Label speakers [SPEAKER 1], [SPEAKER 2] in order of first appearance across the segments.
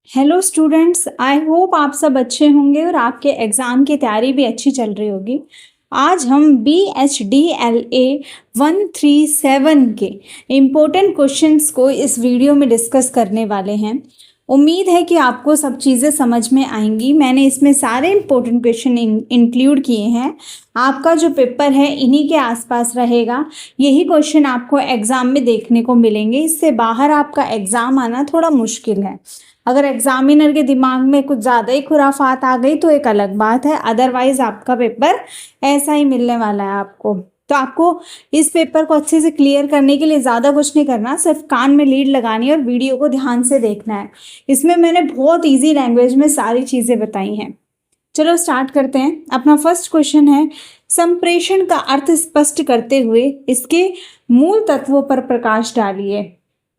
[SPEAKER 1] Hello students, I hope आप सब अच्छे होंगे और आपके एग्ज़ाम की तैयारी भी अच्छी चल रही होगी। आज हम BHDLA 137 के इम्पोर्टेंट क्वेश्चंस को इस वीडियो में डिस्कस करने वाले हैं। उम्मीद है कि आपको सब चीज़ें समझ में आएंगी। मैंने इसमें सारे इम्पोर्टेंट क्वेश्चन इंक्लूड किए हैं। आपका जो पेपर है इन्हीं के आसपास रहेगा। यही क्वेश्चन आपको एग्ज़ाम में देखने को मिलेंगे। इससे बाहर आपका एग्ज़ाम आना थोड़ा मुश्किल है। अगर एग्जामिनर के दिमाग में कुछ ज़्यादा ही खुराफात आ गई तो एक अलग बात है, अदरवाइज आपका पेपर ऐसा ही मिलने वाला है आपको। तो आपको इस पेपर को अच्छे से क्लियर करने के लिए ज़्यादा कुछ नहीं करना, सिर्फ कान में लीड लगानी है और वीडियो को ध्यान से देखना है। इसमें मैंने बहुत ईजी लैंग्वेज में सारी चीज़ें बताई हैं। चलो स्टार्ट करते हैं। अपना फर्स्ट क्वेश्चन है, संप्रेषण का अर्थ स्पष्ट करते हुए इसके मूल तत्वों पर प्रकाश डालिए।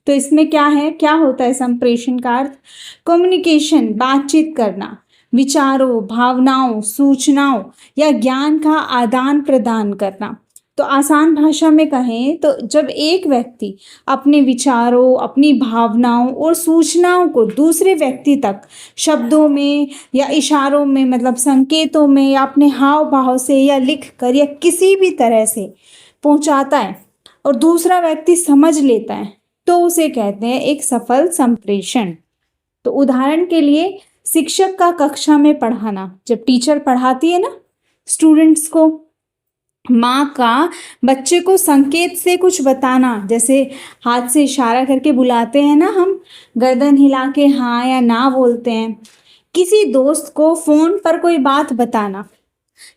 [SPEAKER 1] तो इसमें क्या है, क्या होता है संप्रेषण का अर्थ? कम्युनिकेशन, बातचीत करना, विचारों, भावनाओं, सूचनाओं या ज्ञान का आदान प्रदान करना। तो आसान भाषा में कहें तो जब एक व्यक्ति अपने विचारों, अपनी भावनाओं और सूचनाओं को दूसरे व्यक्ति तक शब्दों में या इशारों में, मतलब संकेतों में, या अपने हाव भाव से या लिख कर या किसी भी तरह से पहुंचाता है और दूसरा व्यक्ति समझ लेता है, तो उसे कहते हैं एक सफल संप्रेषण। तो उदाहरण के लिए शिक्षक का कक्षा में पढ़ाना, जब टीचर पढ़ाती है ना स्टूडेंट्स को, माँ का बच्चे को संकेत से कुछ बताना, जैसे हाथ से इशारा करके बुलाते हैं ना हम, गर्दन हिला के हाँ या ना बोलते हैं, किसी दोस्त को फोन पर कोई बात बताना,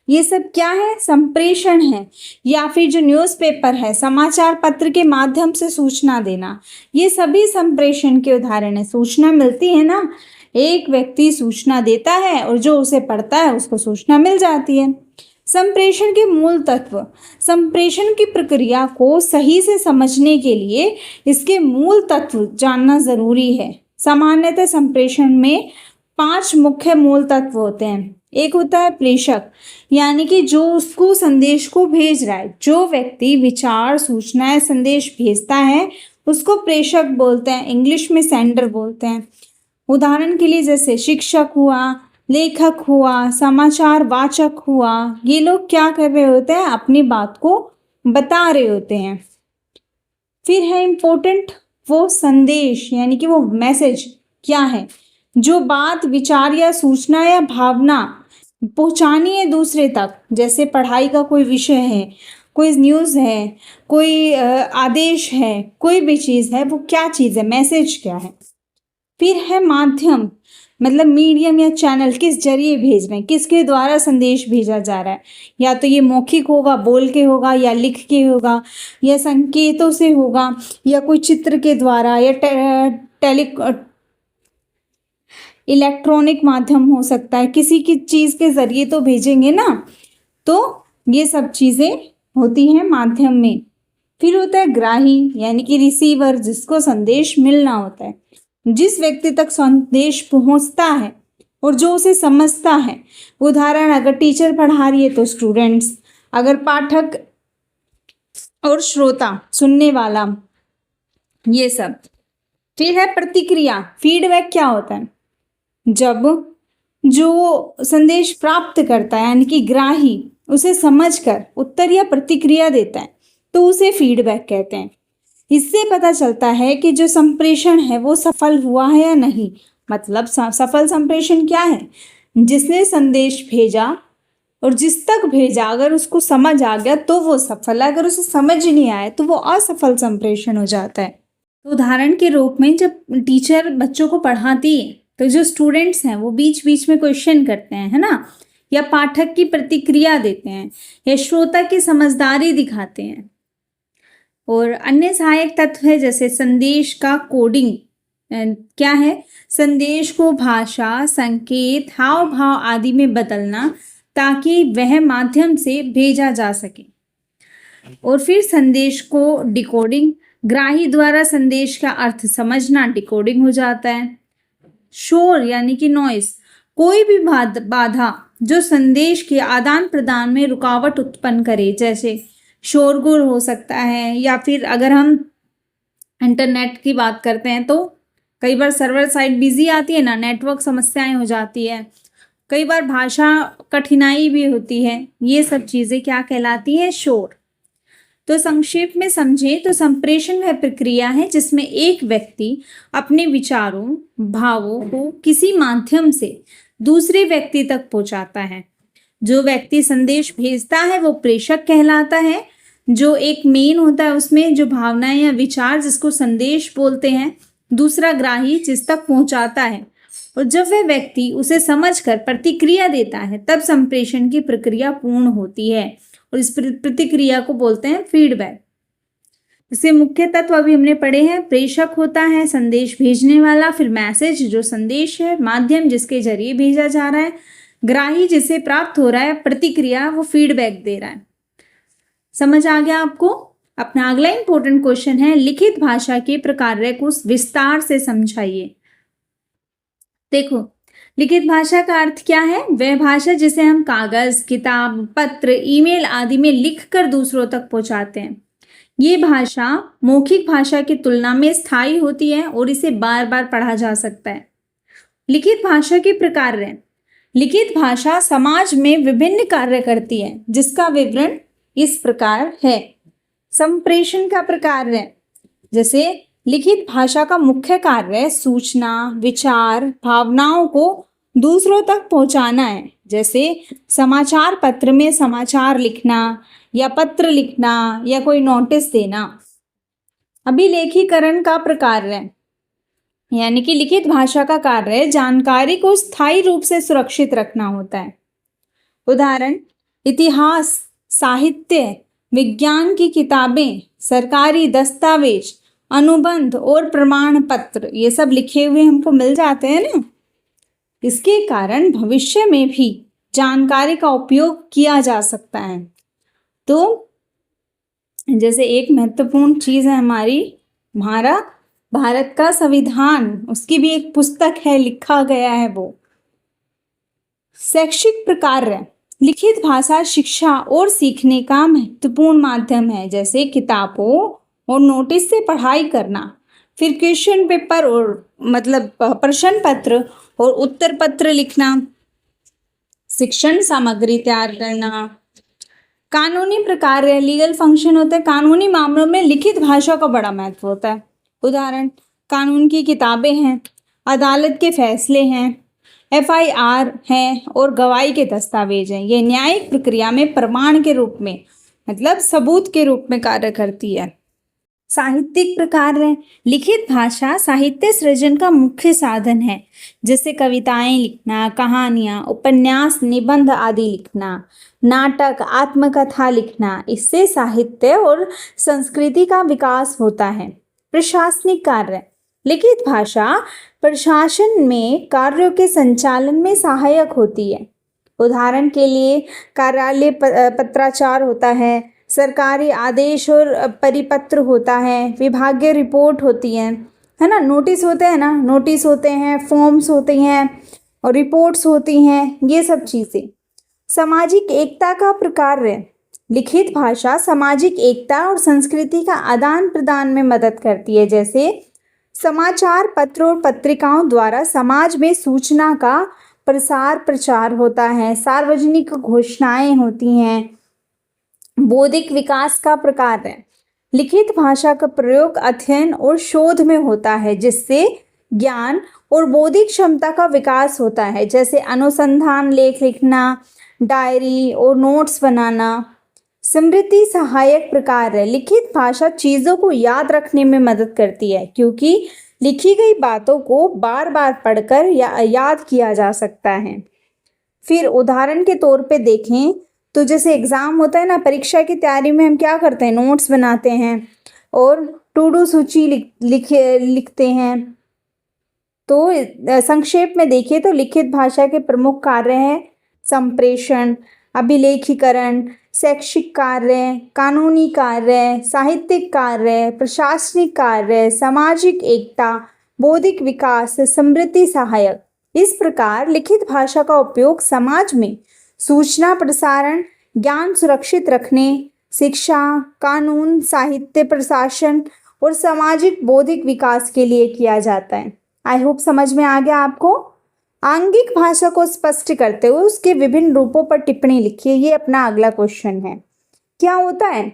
[SPEAKER 1] ये सब क्या है? संप्रेषण है। या फिर जो न्यूज़पेपर है, समाचार पत्र के माध्यम से सूचना देना, ये सभी संप्रेषण के उदाहरण है। सूचना मिलती है ना, एक व्यक्ति सूचना देता है और जो उसे पढ़ता है उसको सूचना मिल जाती है। संप्रेषण के मूल तत्व, संप्रेषण की प्रक्रिया को सही से समझने के लिए इसके मूल तत्व जानना जरूरी है। सामान्यतः संप्रेषण में 5 मुख्य मूल तत्व होते हैं। एक होता है प्रेषक, यानी कि जो उसको संदेश को भेज रहा है, जो व्यक्ति विचार, सूचनाएं, संदेश भेजता है उसको प्रेषक बोलते हैं, इंग्लिश में सेंडर बोलते हैं। उदाहरण के लिए जैसे शिक्षक हुआ, लेखक हुआ, समाचार वाचक हुआ, ये लोग क्या कर रहे होते हैं? अपनी बात को बता रहे होते हैं। फिर है इम्पोर्टेंट वो संदेश, यानी कि वो मैसेज क्या है, जो बात, विचार या सूचना या भावना पहुंचानी है दूसरे तक। जैसे पढ़ाई का कोई विषय है, कोई न्यूज़ है, कोई आदेश है, कोई भी चीज़ है, वो क्या चीज़ है, मैसेज क्या है। फिर है माध्यम, मतलब मीडियम या चैनल, किस जरिए भेज रहे हैं, किसके द्वारा संदेश भेजा जा रहा है। या तो ये मौखिक होगा, बोल के होगा, या लिख के होगा, या संकेतों से होगा, या कोई चित्र के द्वारा, या टेली इलेक्ट्रॉनिक माध्यम हो सकता है, किसी की चीज़ के ज़रिए तो भेजेंगे ना। तो ये सब चीज़ें होती हैं माध्यम में। फिर होता है ग्राही, यानी कि रिसीवर, जिसको संदेश मिलना होता है, जिस व्यक्ति तक संदेश पहुंचता है और जो उसे समझता है। उदाहरण, अगर टीचर पढ़ा रही है तो स्टूडेंट्स, अगर पाठक और श्रोता, सुनने वाला, ये सब। फिर है प्रतिक्रिया, फीडबैक क्या होता है? जब जो संदेश प्राप्त करता है, यानी कि ग्राही, उसे समझकर उत्तर या प्रतिक्रिया देता है तो उसे फीडबैक कहते हैं। इससे पता चलता है कि जो संप्रेषण है वो सफल हुआ है या नहीं। मतलब सफल संप्रेषण क्या है? जिसने संदेश भेजा और जिस तक भेजा, अगर उसको समझ आ गया तो वो सफल है, अगर उसे समझ नहीं आया तो वो असफल संप्रेषण हो जाता है। तो उदाहरण के रूप में जब टीचर बच्चों को पढ़ाती है तो जो स्टूडेंट्स हैं वो बीच बीच में क्वेश्चन करते हैं, है ना, या पाठक की प्रतिक्रिया देते हैं, या श्रोता की समझदारी दिखाते हैं। और अन्य सहायक तत्व है जैसे संदेश का कोडिंग, क्या है? संदेश को भाषा, संकेत, हाव भाव आदि में बदलना ताकि वह माध्यम से भेजा जा सके। और फिर संदेश को डिकोडिंग, ग्राही द्वारा संदेश का अर्थ समझना डिकोडिंग हो जाता है। शोर यानी कि नॉइस, कोई भी बाधा जो संदेश के आदान प्रदान में रुकावट उत्पन्न करे, जैसे शोरगुल हो सकता है, या फिर अगर हम इंटरनेट की बात करते हैं तो कई बार सर्वर साइड बिजी आती है ना, नेटवर्क समस्याएं हो जाती है, कई बार भाषा कठिनाई भी होती है। ये सब चीज़ें क्या कहलाती है? शोर। तो संक्षेप में समझें तो संप्रेषण वह प्रक्रिया है जिसमें एक व्यक्ति अपने विचारों, भावों को किसी माध्यम से दूसरे व्यक्ति तक पहुंचाता है। जो व्यक्ति संदेश भेजता है वो प्रेषक कहलाता है। जो एक मेन होता है उसमें जो भावनाएं या विचार जिसको संदेश बोलते हैं, दूसरा ग्राही जिस तक पहुंचाता है। और जब वह व्यक्ति उसे समझकर प्रतिक्रिया देता है तब संप्रेषण की प्रक्रिया पूर्ण होती है और इस प्रतिक्रिया को बोलते हैं फीडबैक। इसके मुख्य तत्व अभी हमने पढ़े हैं। प्रेषक होता है संदेश भेजने वाला, फिर मैसेज जो संदेश है, माध्यम जिसके जरिए भेजा जा रहा है, ग्राही जिसे प्राप्त हो रहा है, प्रतिक्रिया वो फीडबैक दे रहा है। समझ आ गया आपको? अपना अगला इंपॉर्टेंट क्वेश्चन है, लिखित भाषा के प्रकार्य को विस्तार से समझाइए। देखो, लिखित भाषा का अर्थ क्या है? वह भाषा जिसे हम कागज, किताब, पत्र, ईमेल आदि में लिखकर दूसरों तक पहुंचाते हैं। ये भाषा मौखिक भाषा की तुलना में स्थायी होती है और इसे बार बार पढ़ा जा सकता है। लिखित भाषा के प्रकार हैं। लिखित भाषा समाज में विभिन्न कार्य करती है जिसका विवरण इस प्रकार है। संप्रेषण का प्रकार है, जैसे लिखित भाषा का मुख्य कार्य सूचना, विचार, भावनाओं को दूसरों तक पहुंचाना है। जैसे समाचार पत्र में समाचार लिखना या पत्र लिखना या कोई नोटिस देना। अभिलेखीकरण का प्रकार है, यानी कि लिखित भाषा का कार्य जानकारी को स्थायी रूप से सुरक्षित रखना होता है। उदाहरण, इतिहास, साहित्य, विज्ञान की किताबें, सरकारी दस्तावेज, अनुबंध और प्रमाण पत्र, ये सब लिखे हुए हमको मिल जाते हैं ना। इसके कारण भविष्य में भी जानकारी का उपयोग किया जा सकता है। तो जैसे एक महत्वपूर्ण चीज़ है हमारी, हमारा भारत का संविधान, उसकी भी एक पुस्तक है, लिखा गया है वो। शैक्षिक प्रकार, लिखित भाषा शिक्षा और सीखने का महत्वपूर्ण माध्यम है। जैसे किताबों और नोटिस से पढ़ाई करना, फिर क्वेश्चन पेपर और मतलब प्रश्न पत्र और उत्तर पत्र लिखना, शिक्षण सामग्री तैयार करना। कानूनी प्रकार है, लीगल फंक्शन होता है। कानूनी मामलों में लिखित भाषा का बड़ा महत्व होता है। उदाहरण, कानून की किताबें हैं, अदालत के फैसले हैं, FIR हैं और गवाही के दस्तावेज हैं। ये न्यायिक प्रक्रिया में प्रमाण के रूप में, मतलब सबूत के रूप में कार्य करती है। साहित्यिक प्रकार है, लिखित भाषा साहित्य सृजन का मुख्य साधन है। जैसे कविताएं लिखना, कहानियां, उपन्यास, निबंध आदि लिखना, नाटक, आत्मकथा लिखना, इससे साहित्य और संस्कृति का विकास होता है। प्रशासनिक कार्य, लिखित भाषा प्रशासन में कार्यों के संचालन में सहायक होती है। उदाहरण के लिए कार्यालय पत्राचार होता है, सरकारी आदेश और परिपत्र होता है, विभागीय रिपोर्ट होती है ना, नोटिस होते हैं ना, नोटिस होते हैं, फॉर्म्स होते हैं और रिपोर्ट्स होती हैं, ये सब चीज़ें। सामाजिक एकता का प्रकार है, लिखित भाषा सामाजिक एकता और संस्कृति का आदान प्रदान में मदद करती है। जैसे समाचार पत्र और पत्रिकाओं द्वारा समाज में सूचना का प्रसार प्रचार होता है, सार्वजनिक घोषणाएं होती हैं। बौद्धिक विकास का प्रकार है, लिखित भाषा का प्रयोग अध्ययन और शोध में होता है जिससे ज्ञान और बौद्धिक क्षमता का विकास होता है। जैसे अनुसंधान लेख लिखना, डायरी और नोट्स बनाना। स्मृति सहायक प्रकार है, लिखित भाषा चीज़ों को याद रखने में मदद करती है क्योंकि लिखी गई बातों को बार बार पढ़कर या याद किया जा सकता है। फिर उदाहरण के तौर पे देखें तो जैसे एग्ज़ाम होता है ना, परीक्षा की तैयारी में हम क्या करते हैं, नोट्स बनाते हैं और टू डू सूची लिखते हैं। तो संक्षेप में देखिए तो लिखित भाषा के प्रमुख कार्य हैं संप्रेषण, अभिलेखीकरण, शैक्षिक कार्य, कानूनी कार्य, साहित्यिक कार्य, प्रशासनिक कार्य, सामाजिक एकता, बौद्धिक विकास, स्मृति सहायक। इस प्रकार लिखित भाषा का उपयोग समाज में सूचना प्रसारण, ज्ञान सुरक्षित रखने, शिक्षा, कानून, साहित्य, प्रशासन और सामाजिक बौद्धिक विकास के लिए किया जाता है। आई होप समझ में आ गया आपको। आंगिक भाषा को स्पष्ट करते हुए उसके विभिन्न रूपों पर टिप्पणी लिखिए, ये अपना अगला क्वेश्चन है। क्या होता है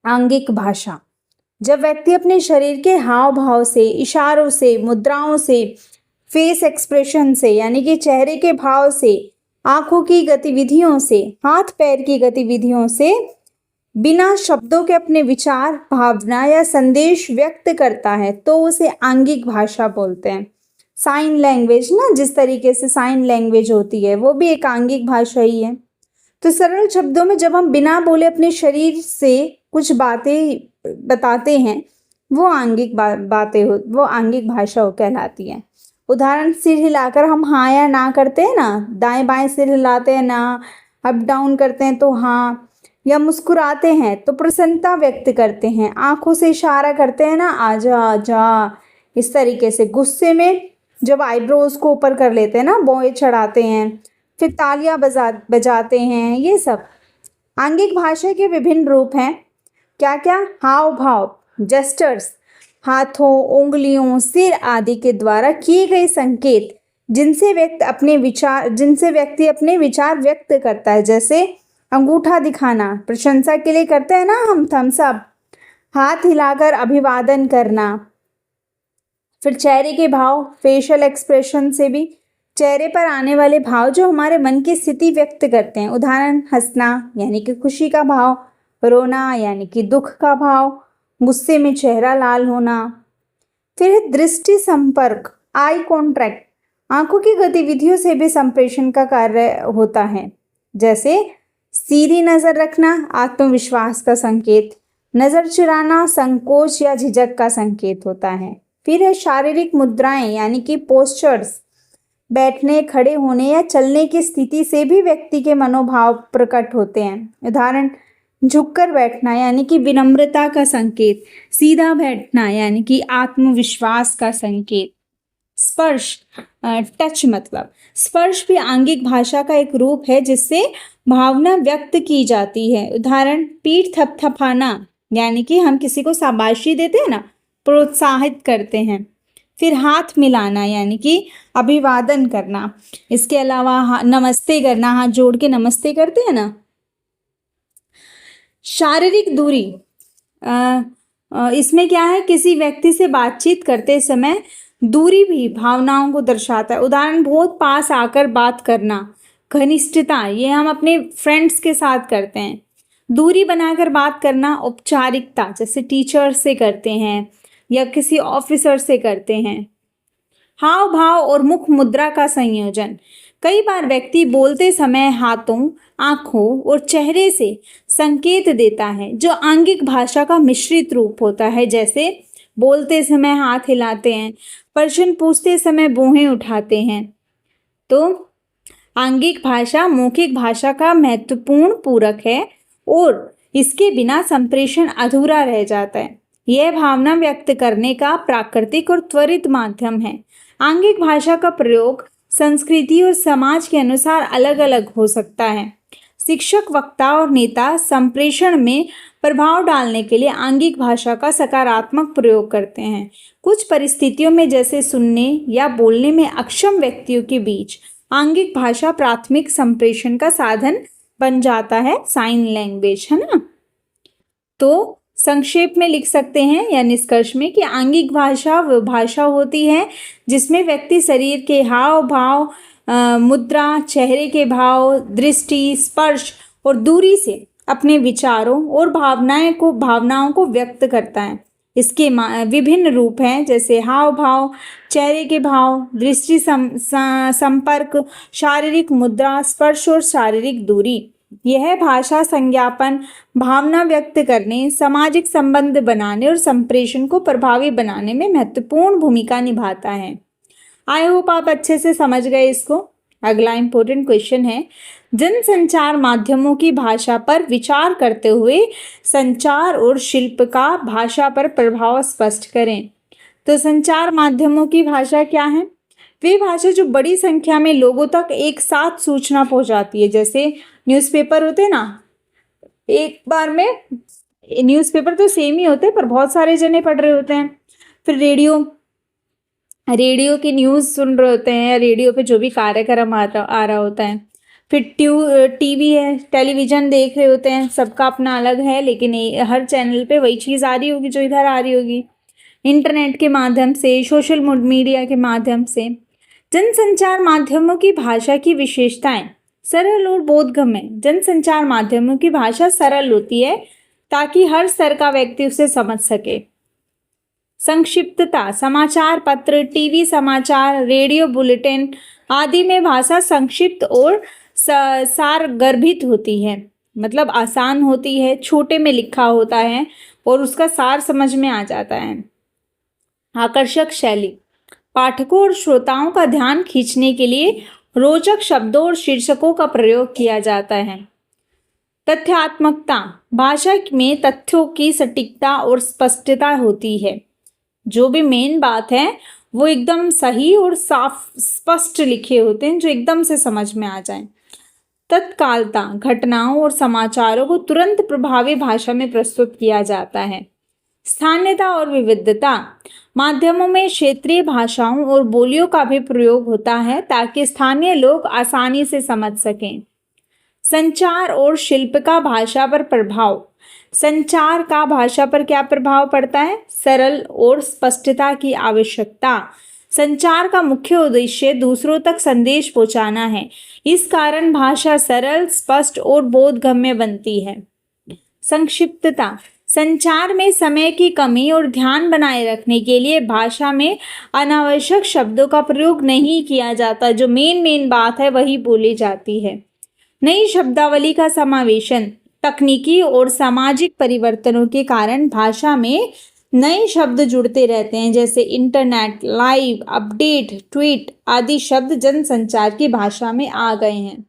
[SPEAKER 1] आंगिक भाषा? जब व्यक्ति अपने शरीर के हाव भाव से, इशारों से, मुद्राओं से, फेस एक्सप्रेशन से यानी कि चेहरे के भाव से, आंखों की गतिविधियों से, हाथ पैर की गतिविधियों से बिना शब्दों के अपने विचार, भावना या संदेश व्यक्त करता है तो उसे आंगिक भाषा बोलते हैं। साइन लैंग्वेज ना, जिस तरीके से साइन लैंग्वेज होती है वो भी एक आंगिक भाषा ही है। तो सरल शब्दों में जब हम बिना बोले अपने शरीर से कुछ बातें बताते हैं वो आंगिक बातें वो आंगिक भाषा कहलाती है। उदाहरण, सिर हिलाकर हम हाँ या ना करते हैं ना, दाएं बाएं सिर हिलाते हैं ना, अप डाउन करते हैं तो हाँ, या मुस्कुराते हैं तो प्रसन्नता व्यक्त करते हैं, आंखों से इशारा करते हैं ना, आजा आजा, इस तरीके से। गुस्से में जब आईब्रोज को ऊपर कर लेते हैं ना, बोए चढ़ाते हैं, फिर तालियां बजाते हैं, ये सब आंगिक भाषा के विभिन्न रूप हैं। क्या क्या? हाव भाव, जेस्चर्स, हाथों, उंगलियों, सिर आदि के द्वारा किए गए संकेत जिनसे व्यक्ति अपने विचार व्यक्त करता है। जैसे अंगूठा दिखाना, प्रशंसा के लिए करते हैं ना हम, थम्स अप। हाथ हिलाकर अभिवादन करना। फिर चेहरे के भाव, फेशियल एक्सप्रेशन से भी चेहरे पर आने वाले भाव जो हमारे मन की स्थिति व्यक्त करते हैं। उदाहरण, हंसना यानी कि खुशी का भाव, रोना यानी कि दुख का भाव, गुस्से में चेहरा लाल होना। फिर दृष्टि संपर्क, आई कॉन्ट्रैक्ट, आंखों की गतिविधियों से भी संप्रेषण का कार्य होता है। जैसे सीधी नजर रखना आत्मविश्वास का संकेत, नजर चुराना संकोच या झिझक का संकेत होता है। फिर है शारीरिक मुद्राएं यानी कि पोस्चर्स, बैठने, खड़े होने या चलने की स्थिति से भी व्यक्ति के मनोभाव प्रकट होते हैं। उदाहरण, झुककर बैठना यानी कि विनम्रता का संकेत, सीधा बैठना यानी कि आत्मविश्वास का संकेत। स्पर्श, टच मतलब स्पर्श भी आंगिक भाषा का एक रूप है जिससे भावना व्यक्त की जाती है। उदाहरण, पीठ थपथपाना यानी कि हम किसी को शाबाशी देते हैं ना, प्रोत्साहित करते हैं। फिर हाथ मिलाना यानी कि अभिवादन करना। इसके अलावा नमस्ते करना, हाथ जोड़ के नमस्ते करते हैं ना। शारीरिक दूरी, इसमें क्या है, किसी व्यक्ति से बातचीत करते समय दूरी भी भावनाओं को दर्शाता है। उदाहरण, बहुत पास आकर बात करना। घनिष्ठता, ये हम अपने फ्रेंड्स के साथ करते हैं। दूरी बनाकर बात करना, औपचारिकता, जैसे टीचर से करते हैं या किसी ऑफिसर से करते हैं। हाव भाव और मुख मुद्रा का संयोजन, कई बार व्यक्ति बोलते समय हाथों, आंखों और चेहरे से संकेत देता है जो आंगिक भाषा का मिश्रित रूप होता है। जैसे बोलते समय हाथ हिलाते हैं, प्रश्न पूछते समय भौहें उठाते हैं। तो आंगिक भाषा मौखिक भाषा का महत्वपूर्ण पूरक है और इसके बिना संप्रेषण अधूरा रह जाता है। यह भावना व्यक्त करने का प्राकृतिक और त्वरित माध्यम है। आंगिक भाषा का प्रयोग संस्कृति और समाज के अनुसार अलग अलग हो सकता है। शिक्षक, वक्ता और नेता संप्रेषण में प्रभाव डालने के लिए आंगिक भाषा का सकारात्मक प्रयोग करते हैं। कुछ परिस्थितियों में, जैसे सुनने या बोलने में अक्षम व्यक्तियों के बीच, आंगिक भाषा प्राथमिक संप्रेषण का साधन बन जाता है, साइन लैंग्वेज, है ना। तो संक्षेप में लिख सकते हैं या निष्कर्ष में कि आंगिक भाषा वह भाषा होती है जिसमें व्यक्ति शरीर के हाव भाव, मुद्रा, चेहरे के भाव, दृष्टि, स्पर्श और दूरी से अपने विचारों और भावनाओं को व्यक्त करता है। इसके विभिन्न रूप हैं, जैसे हाव भाव, चेहरे के भाव, दृष्टि संपर्क, शारीरिक मुद्रा, स्पर्श और शारीरिक दूरी। यह भाषा संज्ञापन, भावना व्यक्त करने, सामाजिक संबंध बनाने और संप्रेषण को प्रभावी बनाने में महत्वपूर्ण भूमिका निभाता है। आई होप आप अच्छे से समझ गए इसको। अगला इंपॉर्टेंट क्वेश्चन है, जनसंचार माध्यमों की भाषा पर विचार करते हुए संचार और शिल्प का भाषा पर प्रभाव स्पष्ट करें। तो संचार माध्यमों की भाषा क्या है? वे भाषा जो बड़ी संख्या में लोगों तक एक साथ सूचना पहुंचाती है। जैसे न्यूज़पेपर होते हैं ना, एक बार में न्यूज़पेपर तो सेम ही होते हैं पर बहुत सारे जने पढ़ रहे होते हैं। फिर रेडियो, रेडियो की न्यूज़ सुन रहे होते हैं, रेडियो पे जो भी कार्यक्रम आ रहा होता है। फिर टीवी है, टेलीविज़न देख रहे होते हैं, सबका अपना अलग है, लेकिन हर चैनल पे वही चीज़ आ रही होगी जो इधर आ रही होगी। इंटरनेट के माध्यम से, सोशल मीडिया के माध्यम से। जनसंचार माध्यमों की भाषा की विशेषताएं सरल और बोधगम्य। जनसंचार माध्यमों की भाषा सरल होती है ताकि हर स्तर का व्यक्ति उसे समझ सके। संक्षिप्तता, समाचार पत्र, टीवी समाचार, रेडियो बुलेटिन आदि में भाषा संक्षिप्त और सारगर्भित होती है, मतलब आसान होती है, छोटे में लिखा होता है और उसका सार समझ में आ जाता है। आकर्षक शैली, पाठकों और श्रोताओं का ध्यान खींचने के लिए रोचक शब्दों और शीर्षकों का प्रयोग किया जाता है। तथ्यात्मकता, भाषा में तथ्यों की सटीकता और स्पष्टता होती है। जो भी मेन बात है वो एकदम सही और साफ स्पष्ट लिखे होते हैं, जो एकदम से समझ में आ जाए। तत्कालता, घटनाओं और समाचारों को तुरंत प्रभावी भाषा में प्रस्तुत किया जाता है। स्थानीयता और विविधता, माध्यमों में क्षेत्रीय भाषाओं और बोलियों का भी प्रयोग होता है ताकि स्थानीय लोग आसानी से समझ सकें। संचार और शिल्प का भाषा पर प्रभाव, संचार का भाषा पर क्या प्रभाव पड़ता है? सरल और स्पष्टता की आवश्यकता। संचार का मुख्य उद्देश्य दूसरों तक संदेश पहुंचाना है, इस कारण भाषा सरल, स्पष्ट और बोधगम्य बनती है। संक्षिप्तता, संचार में समय की कमी और ध्यान बनाए रखने के लिए भाषा में अनावश्यक शब्दों का प्रयोग नहीं किया जाता, जो मेन बात है वही बोली जाती है। नई शब्दावली का समावेशन, तकनीकी और सामाजिक परिवर्तनों के कारण भाषा में नए शब्द जुड़ते रहते हैं, जैसे इंटरनेट, लाइव, अपडेट, ट्वीट आदि शब्द जनसंचार की भाषा में आ गए हैं।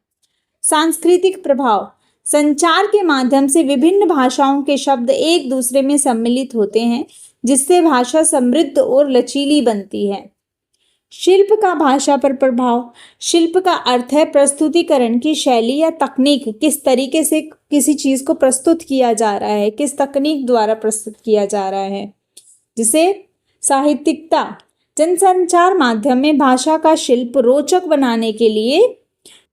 [SPEAKER 1] सांस्कृतिक प्रभाव, संचार के माध्यम से विभिन्न भाषाओं के शब्द एक दूसरे में सम्मिलित होते हैं, जिससे भाषा समृद्ध और लचीली बनती है। शिल्प का भाषा पर प्रभाव, शिल्प का अर्थ है प्रस्तुतिकरण की शैली या तकनीक, किस तरीके से किसी चीज को प्रस्तुत किया जा रहा है, किस तकनीक द्वारा प्रस्तुत किया जा रहा है। जिसे साहित्यिकता, जनसंचार माध्यम में भाषा का शिल्प रोचक बनाने के लिए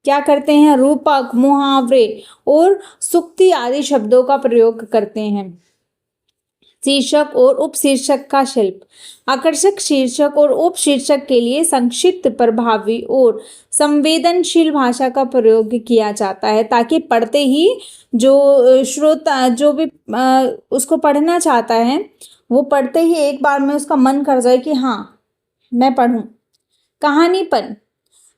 [SPEAKER 1] क्या करते हैं? रूपक, मुहावरे और सूक्ति आदि शब्दों का प्रयोग करते हैं। शीर्षक और उपशीर्षक का शिल्प, आकर्षक शीर्षक और उपशीर्षक के लिए संक्षिप्त, प्रभावी और संवेदनशील भाषा का प्रयोग किया जाता है ताकि पढ़ते ही जो श्रोता जो भी उसको पढ़ना चाहता है वो पढ़ते ही एक बार में उसका मन कर जाए कि हाँ मैं पढ़ूं। कहानीपन,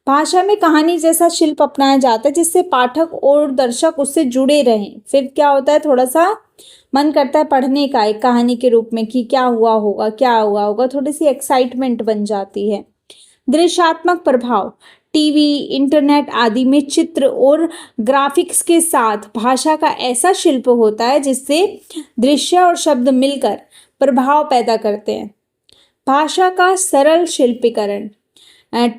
[SPEAKER 1] भाषा में कहानी जैसा शिल्प अपनाया जाता है जिससे पाठक और दर्शक उससे जुड़े रहें। फिर क्या होता है, थोड़ा सा मन करता है पढ़ने का एक कहानी के रूप में कि क्या हुआ होगा, थोड़ी सी एक्साइटमेंट बन जाती है। दृश्यात्मक प्रभाव, टीवी, इंटरनेट आदि में चित्र और ग्राफिक्स के साथ भाषा का ऐसा शिल्प होता है जिससे दृश्य और शब्द मिलकर प्रभाव पैदा करते हैं। भाषा का सरल शिल्पीकरण,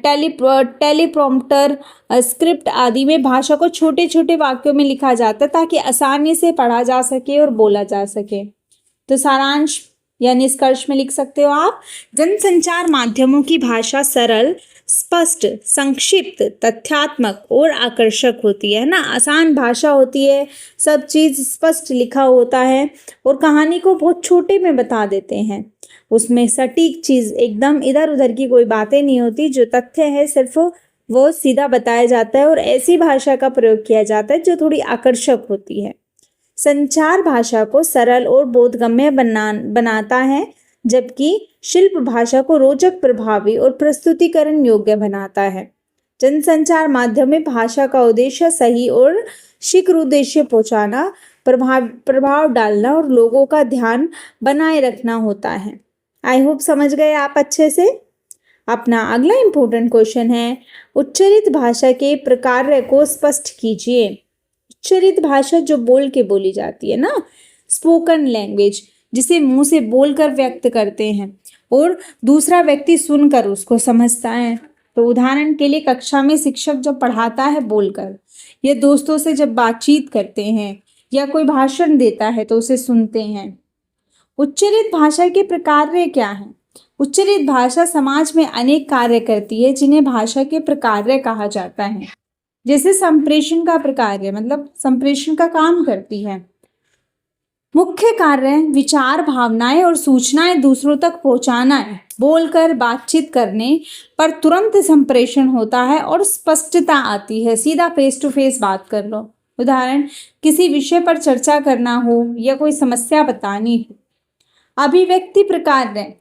[SPEAKER 1] टेलीप्रॉम्प्टर, स्क्रिप्ट आदि में भाषा को छोटे छोटे वाक्यों में लिखा जाता है ताकि आसानी से पढ़ा जा सके और बोला जा सके। तो सारांश या निष्कर्ष में लिख सकते हो आप, जनसंचार माध्यमों की भाषा सरल, स्पष्ट, संक्षिप्त, तथ्यात्मक और आकर्षक होती है ना। आसान भाषा होती है, सब चीज़ स्पष्ट लिखा होता है और कहानी को बहुत छोटे में बता देते हैं। उसमें सटीक चीज़ एकदम इधर उधर की कोई बातें नहीं होती, जो तथ्य है सिर्फ वो सीधा बताया जाता है और ऐसी भाषा का प्रयोग किया जाता है जो थोड़ी आकर्षक होती है। संचार भाषा को सरल और बोधगम्य बनाता है, जबकि शिल्प भाषा को रोचक, प्रभावी और प्रस्तुतिकरण योग्य बनाता है। जनसंचार माध्यम में भाषा का उद्देश्य सही और शीघ्र उद्देश्य पहुंचाना, प्रभाव डालना और लोगों का ध्यान बनाए रखना होता है। आई होप समझ गए आप अच्छे से। अपना अगला इम्पोर्टेंट क्वेश्चन है, उच्चरित भाषा के प्रकार को स्पष्ट कीजिए। उच्चरित भाषा जो बोल के बोली जाती है ना, स्पोकन लैंग्वेज, जिसे मुंह से बोलकर व्यक्त करते हैं और दूसरा व्यक्ति सुनकर उसको समझता है। तो उदाहरण के लिए कक्षा में शिक्षक जब पढ़ाता है बोलकर, या दोस्तों से जब बातचीत करते हैं, या कोई भाषण देता है तो उसे सुनते हैं। उच्चरित भाषा के प्रकार क्या हैं? उच्चरित भाषा समाज में अनेक कार्य करती है जिन्हें भाषा के प्रकार्य कहा जाता है। जैसे संप्रेषण का प्रकार्य, मतलब संप्रेषण का काम करती है। मुख्य कार्य विचार, भावनाएं और सूचनाएं दूसरों तक पहुंचाना है। बोलकर बातचीत करने पर तुरंत संप्रेषण होता है और स्पष्टता आती है। सीधा फेस टू फेस बात कर लो। उदाहरण, किसी विषय पर चर्चा करना हो या कोई समस्या बतानी हो। अभिव्यक्ति प्रकार्य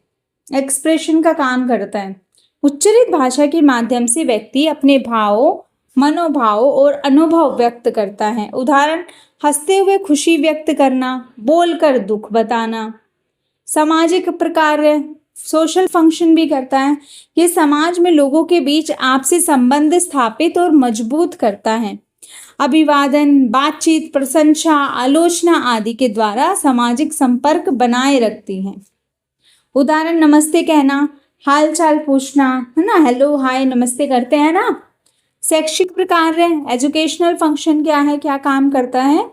[SPEAKER 1] एक्सप्रेशन का काम करता है। उच्चरित भाषा के माध्यम से व्यक्ति अपने भावों, मनोभाव और अनुभव व्यक्त करता है। उदाहरण, हंसते हुए खुशी व्यक्त करना, बोलकर दुख बताना। सामाजिक प्रकार्य सोशल फंक्शन भी करता है। ये समाज में लोगों के बीच आपसी संबंध स्थापित और मजबूत करता है। अभिवादन, बातचीत, प्रशंसा, आलोचना आदि के द्वारा सामाजिक संपर्क बनाए रखती है। उदाहरण, नमस्ते कहना, हाल चाल पूछना, है ना, हेलो हाय नमस्ते करते हैं ना। शैक्षिक प्रकार्य एजुकेशनल फंक्शन क्या है, क्या काम करता है?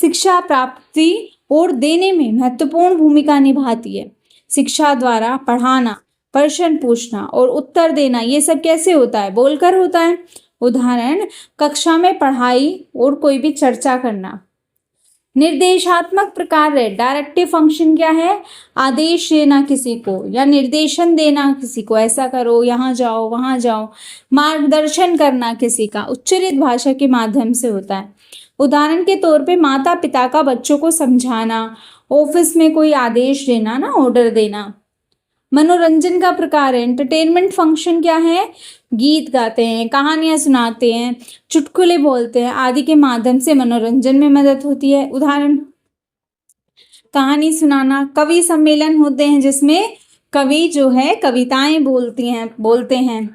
[SPEAKER 1] शिक्षा प्राप्ति और देने में महत्वपूर्ण भूमिका निभाती है। शिक्षा द्वारा पढ़ाना, प्रश्न पूछना और उत्तर देना, ये सब कैसे होता है? बोलकर होता है। उदाहरण, कक्षा में पढ़ाई और कोई भी चर्चा करना। निर्देशात्मक प्रकार्य डायरेक्टिव फंक्शन क्या है? आदेश देना किसी को या निर्देशन देना किसी को, ऐसा करो, यहाँ जाओ, वहाँ जाओ। मार्गदर्शन करना किसी का उच्चरित भाषा के माध्यम से होता है। उदाहरण के तौर पे माता पिता का बच्चों को समझाना, ऑफिस में कोई आदेश देना ना, ऑर्डर देना। मनोरंजन का प्रकार है एंटरटेनमेंट फंक्शन क्या है? गीत गाते हैं, कहानियां सुनाते हैं, चुटकुले बोलते हैं आदि के माध्यम से मनोरंजन में मदद होती है। उदाहरण, कहानी सुनाना। कवि सम्मेलन होते हैं जिसमें कवि जो है कविताएं बोलते हैं।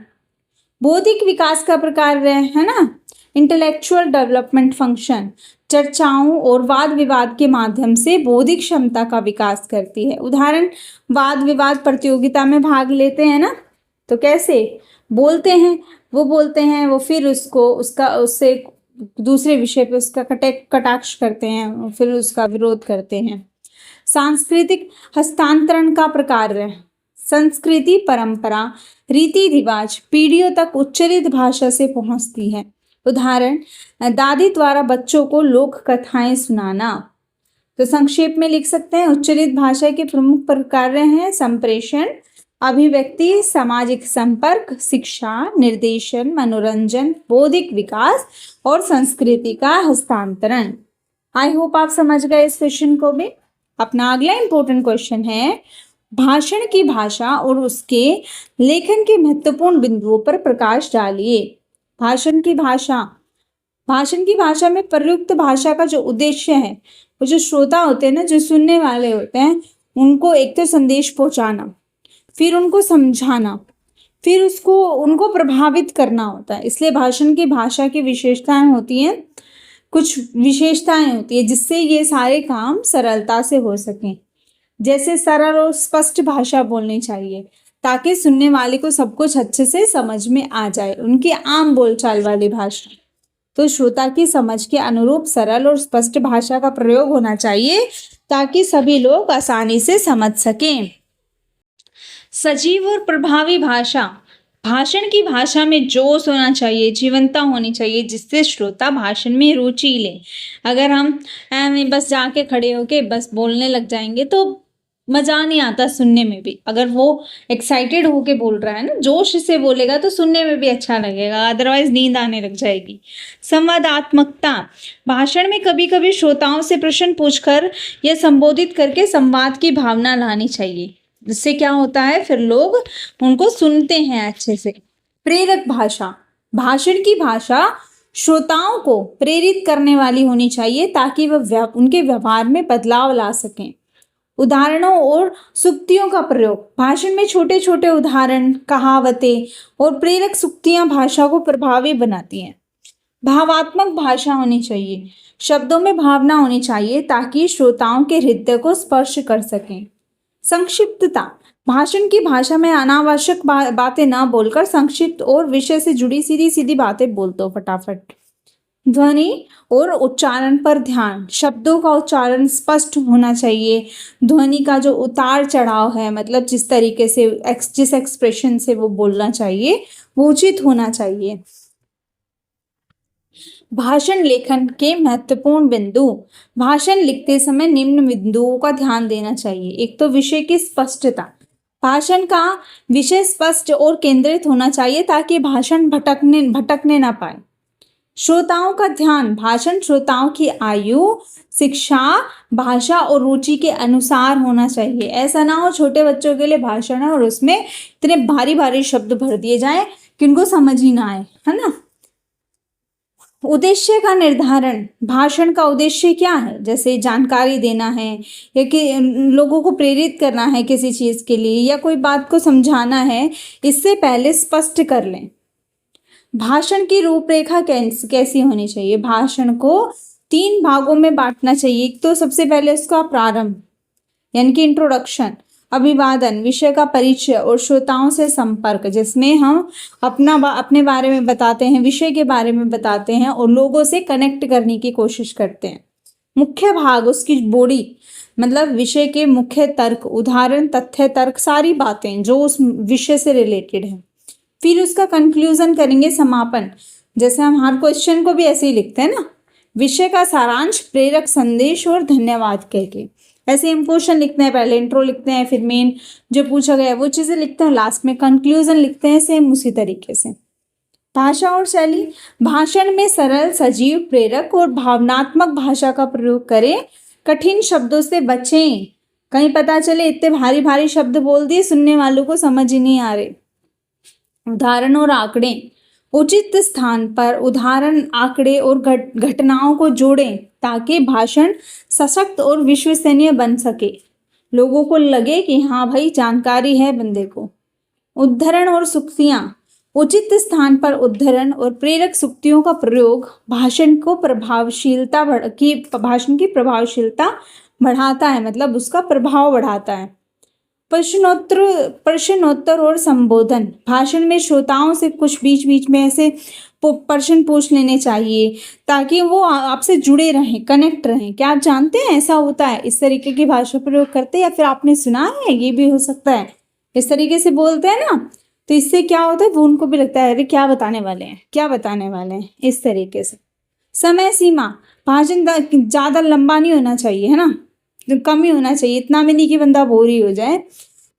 [SPEAKER 1] बौद्धिक विकास का प्रकार है ना, इंटेलेक्चुअल डेवलपमेंट फंक्शन चर्चाओं और वाद विवाद के माध्यम से बौद्धिक क्षमता का विकास करती है। उदाहरण, वाद विवाद प्रतियोगिता में भाग लेते हैं ना, तो कैसे बोलते हैं, वो फिर उससे दूसरे विषय पे उसका कटाक्ष करते हैं, फिर उसका विरोध करते हैं। सांस्कृतिक हस्तांतरण का प्रकार है संस्कृति, परंपरा, रीति रिवाज पीढ़ियों तक उच्चरित भाषा से पहुंचती है। उदाहरण, दादी द्वारा बच्चों को लोक कथाएं सुनाना। तो संक्षेप में लिख सकते हैं, उच्चरित भाषा के प्रमुख प्रकार हैं संप्रेषण, अभिव्यक्ति, सामाजिक संपर्क, शिक्षा, निर्देशन, मनोरंजन, बौद्धिक विकास और संस्कृति का हस्तांतरण। आई होप आप समझ गए इस क्वेश्चन को भी। अपना अगला इंपॉर्टेंट क्वेश्चन है, भाषण की भाषा और उसके लेखन के महत्वपूर्ण बिंदुओं पर प्रकाश डालिए। भाषण की भाषा में प्रयुक्त भाषा का जो उद्देश्य है, वो जो श्रोता होते हैं ना, जो सुनने वाले होते हैं, उनको एक तो संदेश पहुंचाना, फिर उनको समझाना, फिर उनको प्रभावित करना होता है। इसलिए भाषण की भाषा की विशेषताएं होती हैं, कुछ विशेषताएं होती है जिससे ये सारे काम सरलता से हो सकें। जैसे सरल और स्पष्ट भाषा बोलनी चाहिए ताकि सुनने वाले को सब कुछ अच्छे से समझ में आ जाए, उनकी आम बोलचाल वाली भाषा। तो श्रोता की समझ के अनुरूप सरल और स्पष्ट भाषा का प्रयोग होना चाहिए ताकि सभी लोग आसानी से समझ सकें। सजीव और प्रभावी भाषा, भाषण की भाषा में जोश होना चाहिए, जीवंतता होनी चाहिए, जिससे श्रोता भाषण में रुचि ले। अगर हम बस जाके खड़े होके बस बोलने लग जाएंगे तो मजा नहीं आता सुनने में भी। अगर वो एक्साइटेड होके बोल रहा है ना, जोश से बोलेगा तो सुनने में भी अच्छा लगेगा, अदरवाइज नींद आने लग जाएगी। संवादात्मकता, भाषण में कभी कभी श्रोताओं से प्रश्न पूछकर या संबोधित करके संवाद की भावना लानी चाहिए, जिससे क्या होता है, फिर लोग उनको सुनते हैं अच्छे से। प्रेरक भाषा, भाषण की भाषा श्रोताओं को प्रेरित करने वाली होनी चाहिए ताकि वह उनके व्यवहार में बदलाव ला सकें। उदाहरणों और सूक्तियों का प्रयोग, भाषण में छोटे छोटे उदाहरण, कहावतें और प्रेरक सूक्तियां भाषा को प्रभावी बनाती हैं। भावात्मक भाषा होनी चाहिए, शब्दों में भावना होनी चाहिए ताकि श्रोताओं के हृदय को स्पर्श कर सकें। संक्षिप्तता, भाषण की भाषा में अनावश्यक बातें ना बोलकर संक्षिप्त और विषय से जुड़ी सीधी सीधी बातें बोल दो फटाफट। ध्वनि और उच्चारण पर ध्यान, शब्दों का उच्चारण स्पष्ट होना चाहिए। ध्वनि का जो उतार चढ़ाव है, मतलब जिस तरीके से जिस एक्सप्रेशन से वो बोलना चाहिए वो उचित होना चाहिए। भाषण लेखन के महत्वपूर्ण बिंदु। भाषण लिखते समय निम्न बिंदुओं का ध्यान देना चाहिए। एक तो विषय की स्पष्टता, भाषण का विषय स्पष्ट और केंद्रित होना चाहिए ताकि भाषण भटकने ना पाए। श्रोताओं का ध्यान, भाषण श्रोताओं की आयु, शिक्षा, भाषा और रुचि के अनुसार होना चाहिए। ऐसा ना हो छोटे बच्चों के लिए भाषण है और उसमें इतने भारी भारी शब्द भर दिए जाएं कि उनको समझ ही ना आए, है ना। उद्देश्य का निर्धारण, भाषण का उद्देश्य क्या है, जैसे जानकारी देना है या कि लोगों को प्रेरित करना है किसी चीज के लिए या कोई बात को समझाना है, इससे पहले स्पष्ट कर लें। भाषण की रूपरेखा कैसी होनी चाहिए। भाषण को 3 भागों में बांटना चाहिए। एक तो सबसे पहले उसका प्रारंभ यानी कि इंट्रोडक्शन, अभिवादन, विषय का परिचय और श्रोताओं से संपर्क, जिसमें हम अपने बारे में बताते हैं, विषय के बारे में बताते हैं और लोगों से कनेक्ट करने की कोशिश करते हैं। मुख्य भाग, उसकी बॉडी, मतलब विषय के मुख्य तर्क, उदाहरण, तथ्य, तर्क, सारी बातें जो उस विषय से रिलेटेड है। फिर उसका कंक्लूजन करेंगे, समापन, जैसे हम हर क्वेश्चन को भी ऐसे ही लिखते हैं ना, विषय का सारांश, प्रेरक संदेश और धन्यवाद कह के ऐसे हम क्वेश्चन लिखते हैं। पहले इंट्रो लिखते हैं, फिर मेन जो पूछा गया है वो चीजें लिखते हैं, लास्ट में कंक्लूजन लिखते हैं। सेम उसी तरीके से भाषा और शैली, भाषण में सरल, सजीव, प्रेरक और भावनात्मक भाषा का प्रयोग करें। कठिन शब्दों से बचें, कहीं पता चले इतने भारी भारी शब्द बोल दिए सुनने वालों को समझ ही नहीं आ रहे। उदाहरण और आंकड़े, उचित स्थान पर उदाहरण, आंकड़े और घटनाओं को जोड़ें ताकि भाषण सशक्त और विश्वसनीय बन सके, लोगों को लगे कि हाँ भाई जानकारी है बंदे को। उद्धरण और सुक्तियां, उचित स्थान पर उद्धरण और प्रेरक सुक्तियों का प्रयोग भाषण की प्रभावशीलता बढ़ाता है, मतलब उसका प्रभाव बढ़ाता है। प्रश्नोत्तर और संबोधन, भाषण में श्रोताओं से कुछ बीच बीच में ऐसे प्रश्न पूछ लेने चाहिए ताकि वो आपसे जुड़े रहें, कनेक्ट रहें। क्या आप जानते हैं ऐसा होता है, इस तरीके की भाषा प्रयोग करते हैं या फिर आपने सुना है, ये भी हो सकता है। इस तरीके से बोलते हैं ना, तो इससे क्या होता है, वो उनको भी लगता है अरे क्या बताने वाले हैं, इस तरीके से। समय सीमा, भाषण ज़्यादा लंबा नहीं होना चाहिए, है ना, कम ही होना चाहिए, इतना भी नहीं कि बंदा बोर ही हो जाए,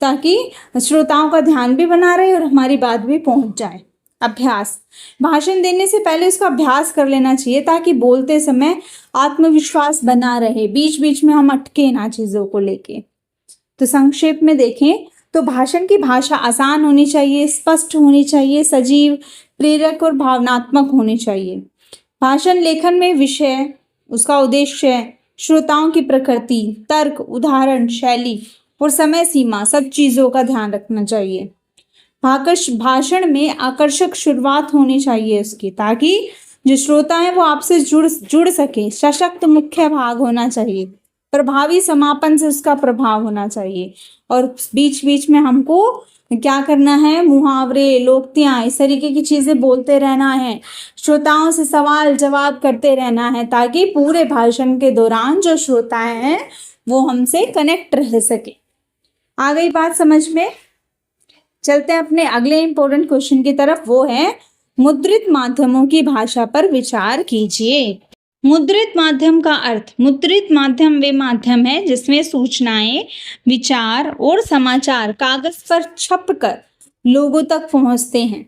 [SPEAKER 1] ताकि श्रोताओं का ध्यान भी बना रहे और हमारी बात भी पहुंच जाए। अभ्यास, भाषण देने से पहले उसका अभ्यास कर लेना चाहिए ताकि बोलते समय आत्मविश्वास बना रहे, बीच बीच में हम अटके ना चीज़ों को लेके। तो संक्षेप में देखें तो भाषण की भाषा आसान होनी चाहिए, स्पष्ट होनी चाहिए, सजीव, प्रेरक और भावनात्मक होनी चाहिए। भाषण लेखन में विषय, उसका उद्देश्य, श्रोताओं की प्रकृति, तर्क, उदाहरण, शैली और समय सीमा, सब चीज़ों का ध्यान रखना चाहिए। भाषण में आकर्षक शुरुआत होनी चाहिए उसकी, ताकि जो श्रोता है वो आपसे जुड़ सके। सशक्त मुख्य भाग होना चाहिए, प्रभावी समापन से उसका प्रभाव होना चाहिए और बीच बीच में हमको क्या करना है, मुहावरे, लोकोक्तियाँ, इस तरीके की चीज़ें बोलते रहना है, श्रोताओं से सवाल जवाब करते रहना है ताकि पूरे भाषण के दौरान जो श्रोताएं हैं वो हमसे कनेक्ट रह सके। आ गई बात समझ में? चलते हैं अपने अगले इंपॉर्टेंट क्वेश्चन की तरफ, वो है मुद्रित माध्यमों की भाषा पर विचार कीजिए। मुद्रित माध्यम का अर्थ, मुद्रित माध्यम वे माध्यम है जिसमें सूचनाएं, विचार और समाचार कागज पर छपकर लोगों तक पहुंचते हैं।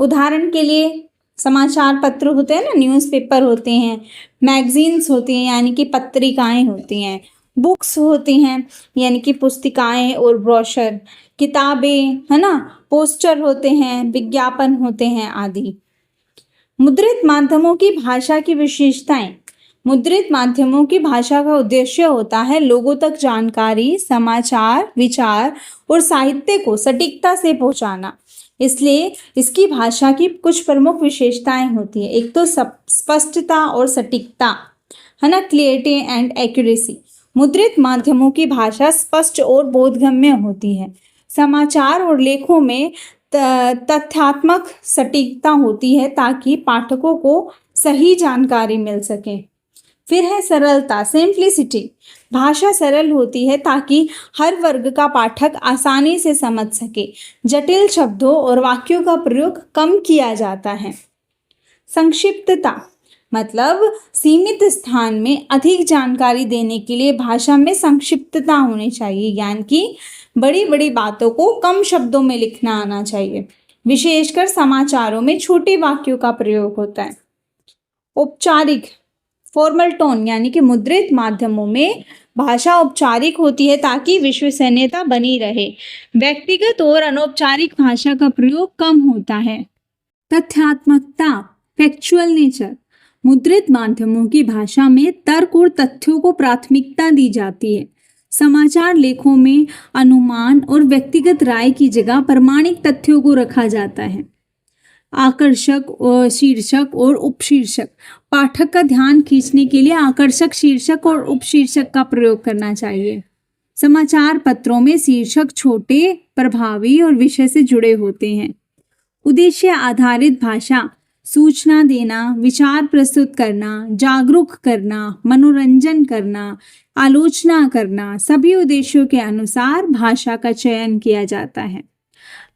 [SPEAKER 1] उदाहरण के लिए समाचार पत्र होते हैं ना, न्यूज़पेपर होते हैं, मैगजीन्स होती हैं यानी कि पत्रिकाएं होती हैं, बुक्स होती हैं यानी कि पुस्तिकाएं और ब्रोशर, किताबें, है ना, पोस्टर होते हैं, विज्ञापन होते हैं आदि। मुद्रित माध्यमों की भाषा की विशेषताएं, मुद्रित माध्यमों की भाषा का उद्देश्य होता है लोगों तक जानकारी, समाचार, विचार और साहित्य को सटीकता से पहुंचाना। इसलिए इसकी भाषा की कुछ प्रमुख विशेषताएं होती है। एक तो स्पष्टता और सटीकता, है ना, क्लियरिटी एंड एक्यूरेसी। मुद्रित माध्यमों की भाषा स्पष्ट और बोधगम्य होती है। समाचार और लेखों में तथ्यात्मक सटीकता होती है ताकि पाठकों को सही जानकारी मिल सके। फिर है सरलता, सिंप्लिसिटी। भाषा सरल होती है ताकि हर वर्ग का पाठक आसानी से समझ सके। जटिल शब्दों और वाक्यों का प्रयोग कम किया जाता है। संक्षिप्तता मतलब सीमित स्थान में अधिक जानकारी देने के लिए भाषा में संक्षिप्तता होनी चाहिए, यानी कि बड़ी बड़ी बातों को कम शब्दों में लिखना आना चाहिए। विशेषकर समाचारों में छोटे वाक्यों का प्रयोग होता है। औपचारिक, फॉर्मल टोन, यानी कि मुद्रित माध्यमों में भाषा औपचारिक होती है ताकि विश्वसनीयता बनी रहे। व्यक्तिगत और अनौपचारिक भाषा का प्रयोग कम होता है। तथ्यात्मकता, फैक्चुअल नेचर। मुद्रित माध्यमों की भाषा में तर्क और तथ्यों को प्राथमिकता दी जाती है। समाचार लेखों में अनुमान और व्यक्तिगत राय की जगह प्रमाणिक तथ्यों को रखा जाता है। आकर्षक और शीर्षक और उपशीर्षक। पाठक का ध्यान खींचने के लिए आकर्षक शीर्षक और उपशीर्षक का प्रयोग करना चाहिए। समाचार पत्रों में शीर्षक छोटे, प्रभावी और विषय से जुड़े होते हैं। उद्देश्य आधारित भाषा सूचना देना, विचार प्रस्तुत करना, जागरूक करना, मनोरंजन करना, आलोचना करना, सभी उद्देश्यों के अनुसार भाषा का चयन किया जाता है।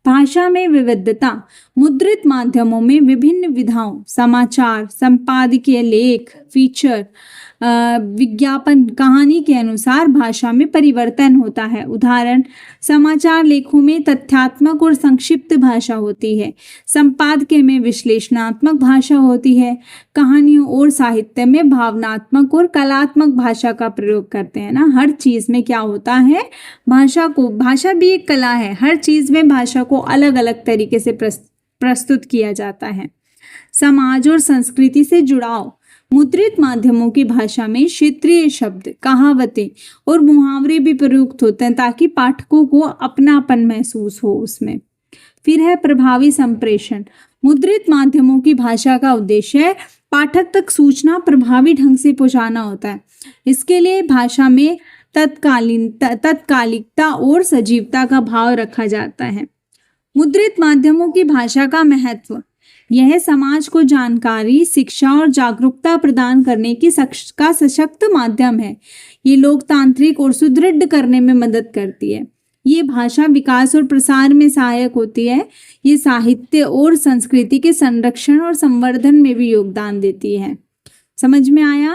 [SPEAKER 1] भाषा में विविधता। मुद्रित माध्यमों में विभिन्न विधाओं, समाचार, संपादकीय लेख, फीचर, विज्ञापन, कहानी के अनुसार भाषा में परिवर्तन होता है। उदाहरण, समाचार लेखों में तथ्यात्मक और संक्षिप्त भाषा होती है। संपादकीय में विश्लेषणात्मक भाषा होती है। कहानियों और साहित्य में भावनात्मक और कलात्मक भाषा का प्रयोग करते हैं ना। हर चीज़ में क्या होता है, भाषा भी एक कला है। हर चीज़ में भाषा को अलग अलग तरीके से प्रस्तुत किया जाता है। समाज और संस्कृति से जुड़ाव। मुद्रित माध्यमों की भाषा में क्षेत्रीय शब्द, कहावतें और मुहावरे भी प्रयुक्त होते हैं ताकि पाठकों को अपनापन महसूस हो उसमें। फिर है प्रभावी संप्रेषण। मुद्रित माध्यमों की भाषा का उद्देश्य पाठक तक सूचना प्रभावी ढंग से पहुंचाना होता है। इसके लिए भाषा में तत्कालिकता और सजीवता का भाव रखा जाता है। मुद्रित माध्यमों की भाषा का महत्व। यह समाज को जानकारी, शिक्षा और जागरूकता प्रदान करने का सशक्त माध्यम है। ये लोकतांत्रिक और सुदृढ़ करने में मदद करती है। ये भाषा विकास और प्रसार में सहायक होती है। ये साहित्य और संस्कृति के संरक्षण और संवर्धन में भी योगदान देती है। समझ में आया?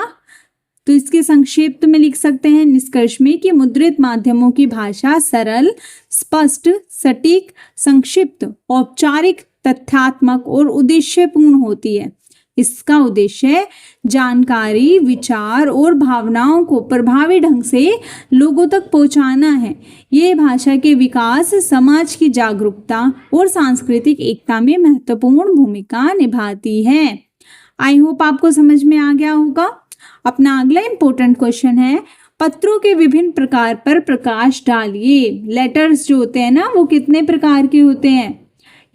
[SPEAKER 1] तो इसके संक्षिप्त में लिख सकते हैं निष्कर्ष में कि मुद्रित माध्यमों की भाषा सरल, स्पष्ट, सटीक, संक्षिप्त, औपचारिक, तथ्यात्मक और उद्देश्यपूर्ण होती है। इसका उद्देश्य जानकारी, विचार और भावनाओं को प्रभावी ढंग से लोगों तक पहुंचाना है। ये भाषा के विकास, समाज की जागरूकता और सांस्कृतिक एकता में महत्वपूर्ण भूमिका निभाती है। आई होप आपको समझ में आ गया होगा। अपना अगला इंपॉर्टेंट क्वेश्चन है, पत्रों के विभिन्न प्रकार पर प्रकाश डालिए। लेटर्स जो होते हैं ना, वो कितने प्रकार के होते हैं?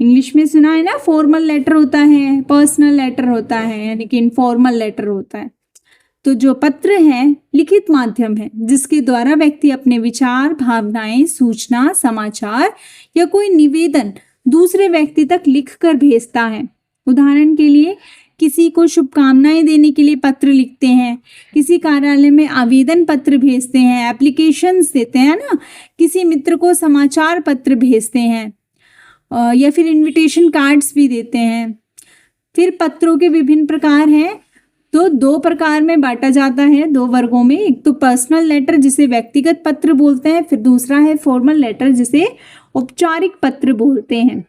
[SPEAKER 1] इंग्लिश में सुना है ना, फॉर्मल लेटर होता है, पर्सनल लेटर होता है, यानी कि इनफॉर्मल लेटर होता है। तो जो पत्र है लिखित माध्यम है जिसके द्वारा व्यक्ति अपने विचार, भावनाएं, सूचना, समाचार या कोई निवेदन दूसरे व्यक्ति तक लिखकर भेजता है। उदाहरण के लिए किसी को शुभकामनाएं देने के लिए पत्र लिखते हैं, किसी कार्यालय में आवेदन पत्र भेजते हैं, एप्लीकेशंस देते हैं ना, किसी मित्र को समाचार पत्र भेजते हैं या फिर इनविटेशन कार्ड्स भी देते हैं। फिर पत्रों के विभिन्न प्रकार हैं, तो दो प्रकार में बांटा जाता है, दो वर्गों में। एक तो पर्सनल लेटर जिसे व्यक्तिगत पत्र बोलते हैं, फिर दूसरा है फॉर्मल लेटर जिसे औपचारिक पत्र बोलते हैं।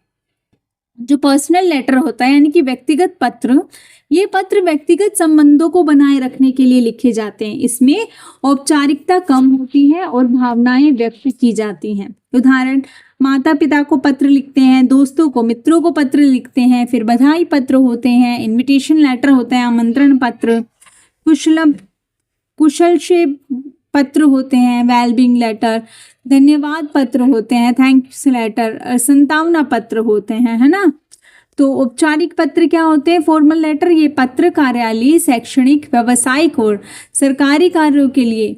[SPEAKER 1] जो पर्सनल लेटर होता है यानी कि व्यक्तिगत पत्र, ये पत्र व्यक्तिगत संबंधों को बनाए रखने के लिए लिखे जाते हैं। इसमें औपचारिकता कम होती है और भावनाएं व्यक्त की जाती हैं। उदाहरण, माता पिता को पत्र लिखते हैं, दोस्तों को, मित्रों को पत्र लिखते हैं। फिर बधाई पत्र होते हैं, इनविटेशन लेटर होता है, आमंत्रण पत्र, कुशल से पत्र होते हैं, वेलबिंग लेटर, धन्यवाद पत्र होते हैं, थैंक्स लेटर, संतावना पत्र होते हैं, है ना। तो औपचारिक पत्र क्या होते हैं? फॉर्मल लेटर, ये पत्र कार्यालय, शैक्षणिक, व्यावसायिक और सरकारी कार्यों के लिए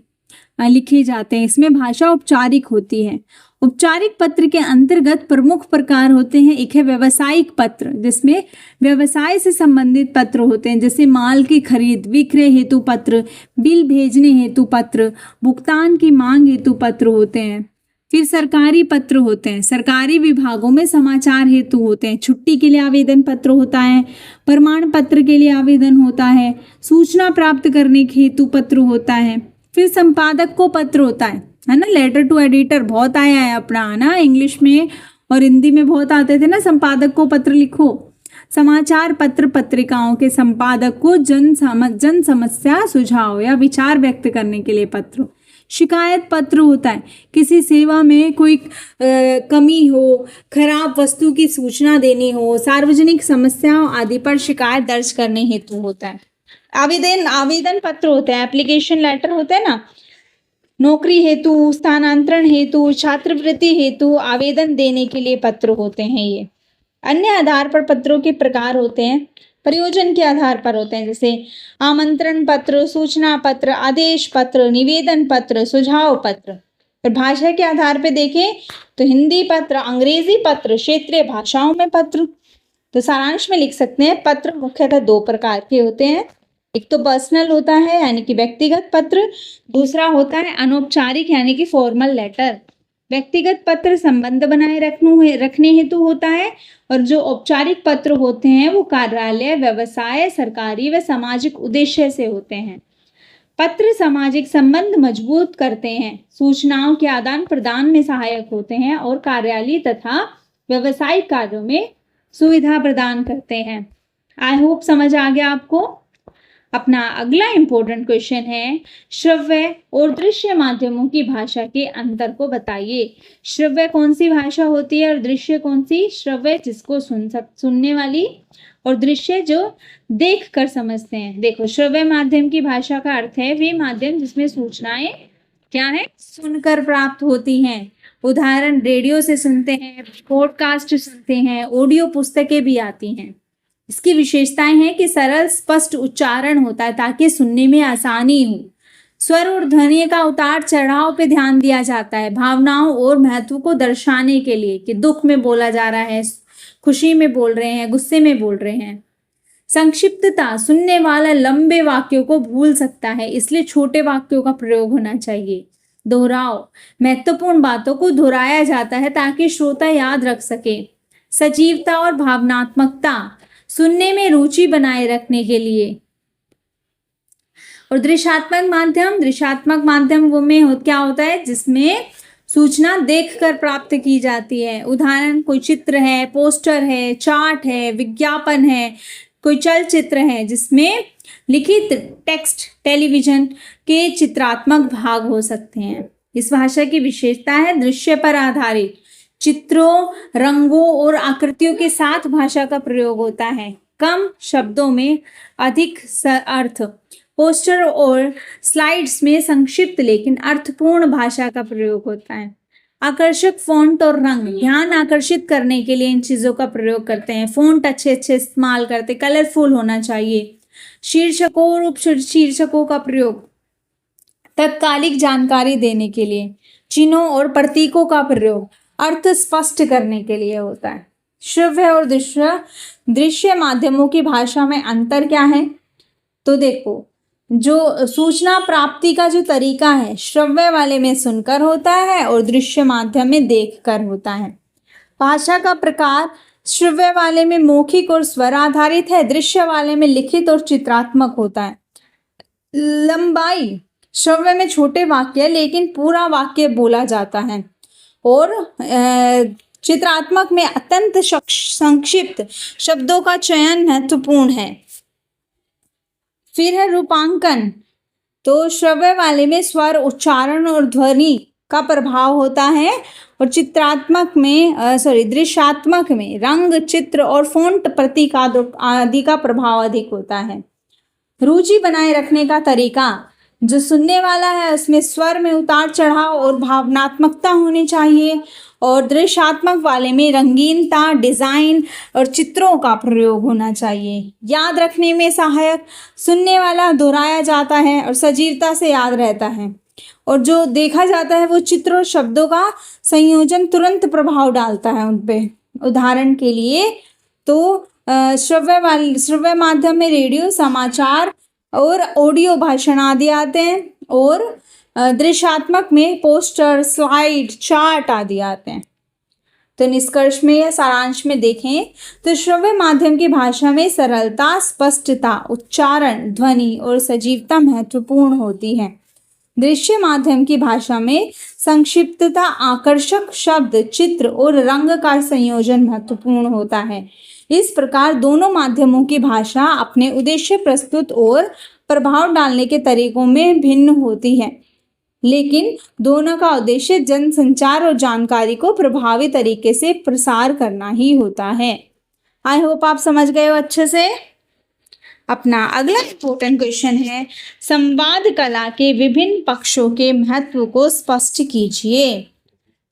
[SPEAKER 1] लिखे जाते हैं। इसमें भाषा औपचारिक होती है। औपचारिक पत्र के अंतर्गत प्रमुख प्रकार होते हैं। एक है व्यवसायिक पत्र, जिसमें व्यवसाय से संबंधित पत्र होते हैं, जैसे माल की खरीद विक्रय हेतु पत्र, बिल भेजने हेतु पत्र, भुगतान की मांग हेतु पत्र होते हैं। फिर सरकारी पत्र होते हैं, सरकारी विभागों में समाचार हेतु होते हैं। छुट्टी के लिए आवेदन पत्र होता है, प्रमाण पत्र के लिए आवेदन होता है, सूचना प्राप्त करने के हेतु पत्र होता है। फिर संपादक को पत्र होता है ना, लेटर टू एडिटर बहुत आया है अपना, है ना, इंग्लिश में और हिंदी में बहुत आते थे ना, संपादक को पत्र लिखो। समाचार पत्र पत्रिकाओं के संपादक को जन समस्या सुझाव या विचार व्यक्त करने के लिए पत्र। शिकायत पत्र होता है, किसी सेवा में कोई कमी हो, खराब वस्तु की सूचना देनी हो, सार्वजनिक समस्याओं आदि पर शिकायत दर्ज करने हेतु होता है। आवेदन पत्र होता है, एप्लीकेशन लेटर होता है ना, नौकरी हेतु, स्थानांतरण हेतु, छात्रवृत्ति हेतु आवेदन देने के लिए पत्र होते हैं ये। अन्य आधार पर पत्रों के प्रकार होते हैं, प्रयोजन के आधार पर होते हैं, जैसे आमंत्रण पत्र, सूचना पत्र, आदेश पत्र, निवेदन पत्र, सुझाव पत्र। फिर भाषा के आधार पर देखें तो हिंदी पत्र, अंग्रेजी पत्र, क्षेत्रीय भाषाओं में पत्र। तो सारांश में लिख सकते हैं, पत्र मुख्यतः दो प्रकार के होते हैं। एक तो पर्सनल होता है यानी कि व्यक्तिगत पत्र, दूसरा होता है अनौपचारिक यानी कि फॉर्मल लेटर। व्यक्तिगत पत्र संबंध बनाए रखने हेतु होता है, और जो औपचारिक पत्र होते हैं वो कार्यालय, व्यवसाय, सरकारी व सामाजिक उद्देश्य से होते हैं। पत्र सामाजिक संबंध मजबूत करते हैं, सूचनाओं के आदान प्रदान में सहायक होते हैं और कार्यालय तथा व्यवसायिक कार्यों में सुविधा प्रदान करते हैं। आई होप समझ आ गया आपको। अपना अगला इंपॉर्टेंट क्वेश्चन है, श्रव्य और दृश्य माध्यमों की भाषा के अंतर को बताइए। श्रव्य कौन सी भाषा होती है और दृश्य कौन सी? श्रव्य जिसको सुनने वाली, और दृश्य जो देख कर समझते हैं। देखो, श्रव्य माध्यम की भाषा का अर्थ है वे माध्यम जिसमें सूचनाएं क्या है, सुनकर प्राप्त होती हैं। उदाहरण, रेडियो से सुनते हैं, पॉडकास्ट सुनते हैं, ऑडियो पुस्तकें भी आती हैं। इसकी विशेषताएं हैं कि सरल स्पष्ट उच्चारण होता है ताकि सुनने में आसानी हो। स्वर और ध्वनि का उतार चढ़ाव पे ध्यान दिया जाता है, भावनाओं और महत्व को दर्शाने के लिए कि दुख में बोला जा रहा है, खुशी में बोल रहे हैं, गुस्से में बोल रहे हैं। संक्षिप्तता, सुनने वाला लंबे वाक्यों को भूल सकता है, इसलिए छोटे वाक्यों का प्रयोग होना चाहिए। दोहराव, महत्वपूर्ण बातों को दोहराया जाता है ताकि श्रोता याद रख सके। सजीवता और भावनात्मकता, सुनने में रुचि बनाए रखने के लिए। और दृश्यात्मक माध्यम वो में क्या होता है जिसमें सूचना देखकर प्राप्त की जाती है। उदाहरण, कोई चित्र है, पोस्टर है, चार्ट है, विज्ञापन है, कोई चलचित्र है जिसमें लिखित टेक्स्ट, टेलीविजन के चित्रात्मक भाग हो सकते हैं। इस भाषा की विशेषता है दृश्य पर आधारित, चित्रों, रंगों और आकृतियों के साथ भाषा का प्रयोग होता है। कम शब्दों में अधिक अर्थ। पोस्टर और स्लाइड्स में संक्षिप्त लेकिन अर्थपूर्ण भाषा का प्रयोग होता है। आकर्षक फ़ॉन्ट और रंग, ध्यान आकर्षित करने के लिए इन चीज़ों का प्रयोग करते हैं। फ़ॉन्ट अच्छे इस्तेमाल करते, कलरफुल होना चाहिए। शीर्षकों और उपशीर्षकों का प्रयोग तत्कालिक जानकारी देने के लिए। चिन्हों और प्रतीकों का प्रयोग अर्थ स्पष्ट करने के लिए होता है। श्रव्य और दृश्य माध्यमों की भाषा में अंतर क्या है? तो देखो, जो सूचना प्राप्ति का जो तरीका है, श्रव्य वाले में सुनकर होता है और दृश्य माध्यम में देखकर होता है। भाषा का प्रकार, श्रव्य वाले में मौखिक और स्वर आधारित है, दृश्य वाले में लिखित और चित्रात्मक होता है। लंबाई, श्रव्य में छोटे वाक्य लेकिन पूरा वाक्य बोला जाता है, और चित्रात्मक में अत्यंत संक्षिप्त शब्दों का चयन महत्वपूर्ण है। फिर है रूपांकन, तो श्रव्य वाले में स्वर, उच्चारण और ध्वनि का प्रभाव होता है, और दृश्यात्मक में रंग, चित्र और फ़ॉन्ट, प्रतीक आदि का प्रभाव अधिक होता है। रुचि बनाए रखने का तरीका, जो सुनने वाला है उसमें स्वर में उतार चढ़ाव और भावनात्मकता होनी चाहिए, और दृश्यात्मक वाले में रंगीनता, डिज़ाइन और चित्रों का प्रयोग होना चाहिए। याद रखने में सहायक, सुनने वाला दोहराया जाता है और सजीवता से याद रहता है। और जो देखा जाता है वो चित्र और शब्दों का संयोजन तुरंत प्रभाव डालता है उन पे। उदाहरण के लिए तो श्रव्य माध्यम में रेडियो, समाचार और ऑडियो भाषण आदि आते हैं, और दृश्यात्मक में पोस्टर, स्लाइड, चार्ट आदि आते हैं। तो निष्कर्ष में या सारांश में देखें तो श्रव्य माध्यम की भाषा में सरलता, स्पष्टता, उच्चारण, ध्वनि और सजीवता महत्वपूर्ण होती है। दृश्य माध्यम की भाषा में संक्षिप्तता, आकर्षक शब्द, चित्र और रंग का संयोजन महत्वपूर्ण होता है। इस प्रकार दोनों माध्यमों की भाषा अपने उद्देश्य, प्रस्तुत और प्रभाव डालने के तरीकों में भिन्न होती है, लेकिन दोनों का उद्देश्य जनसंचार और जानकारी को प्रभावी तरीके से प्रसार करना ही होता है। आई होप आप समझ गए हो अच्छे से। अपना अगला इम्पोर्टेंट क्वेश्चन है, संवाद कला के विभिन्न पक्षों के महत्व को स्पष्ट कीजिए।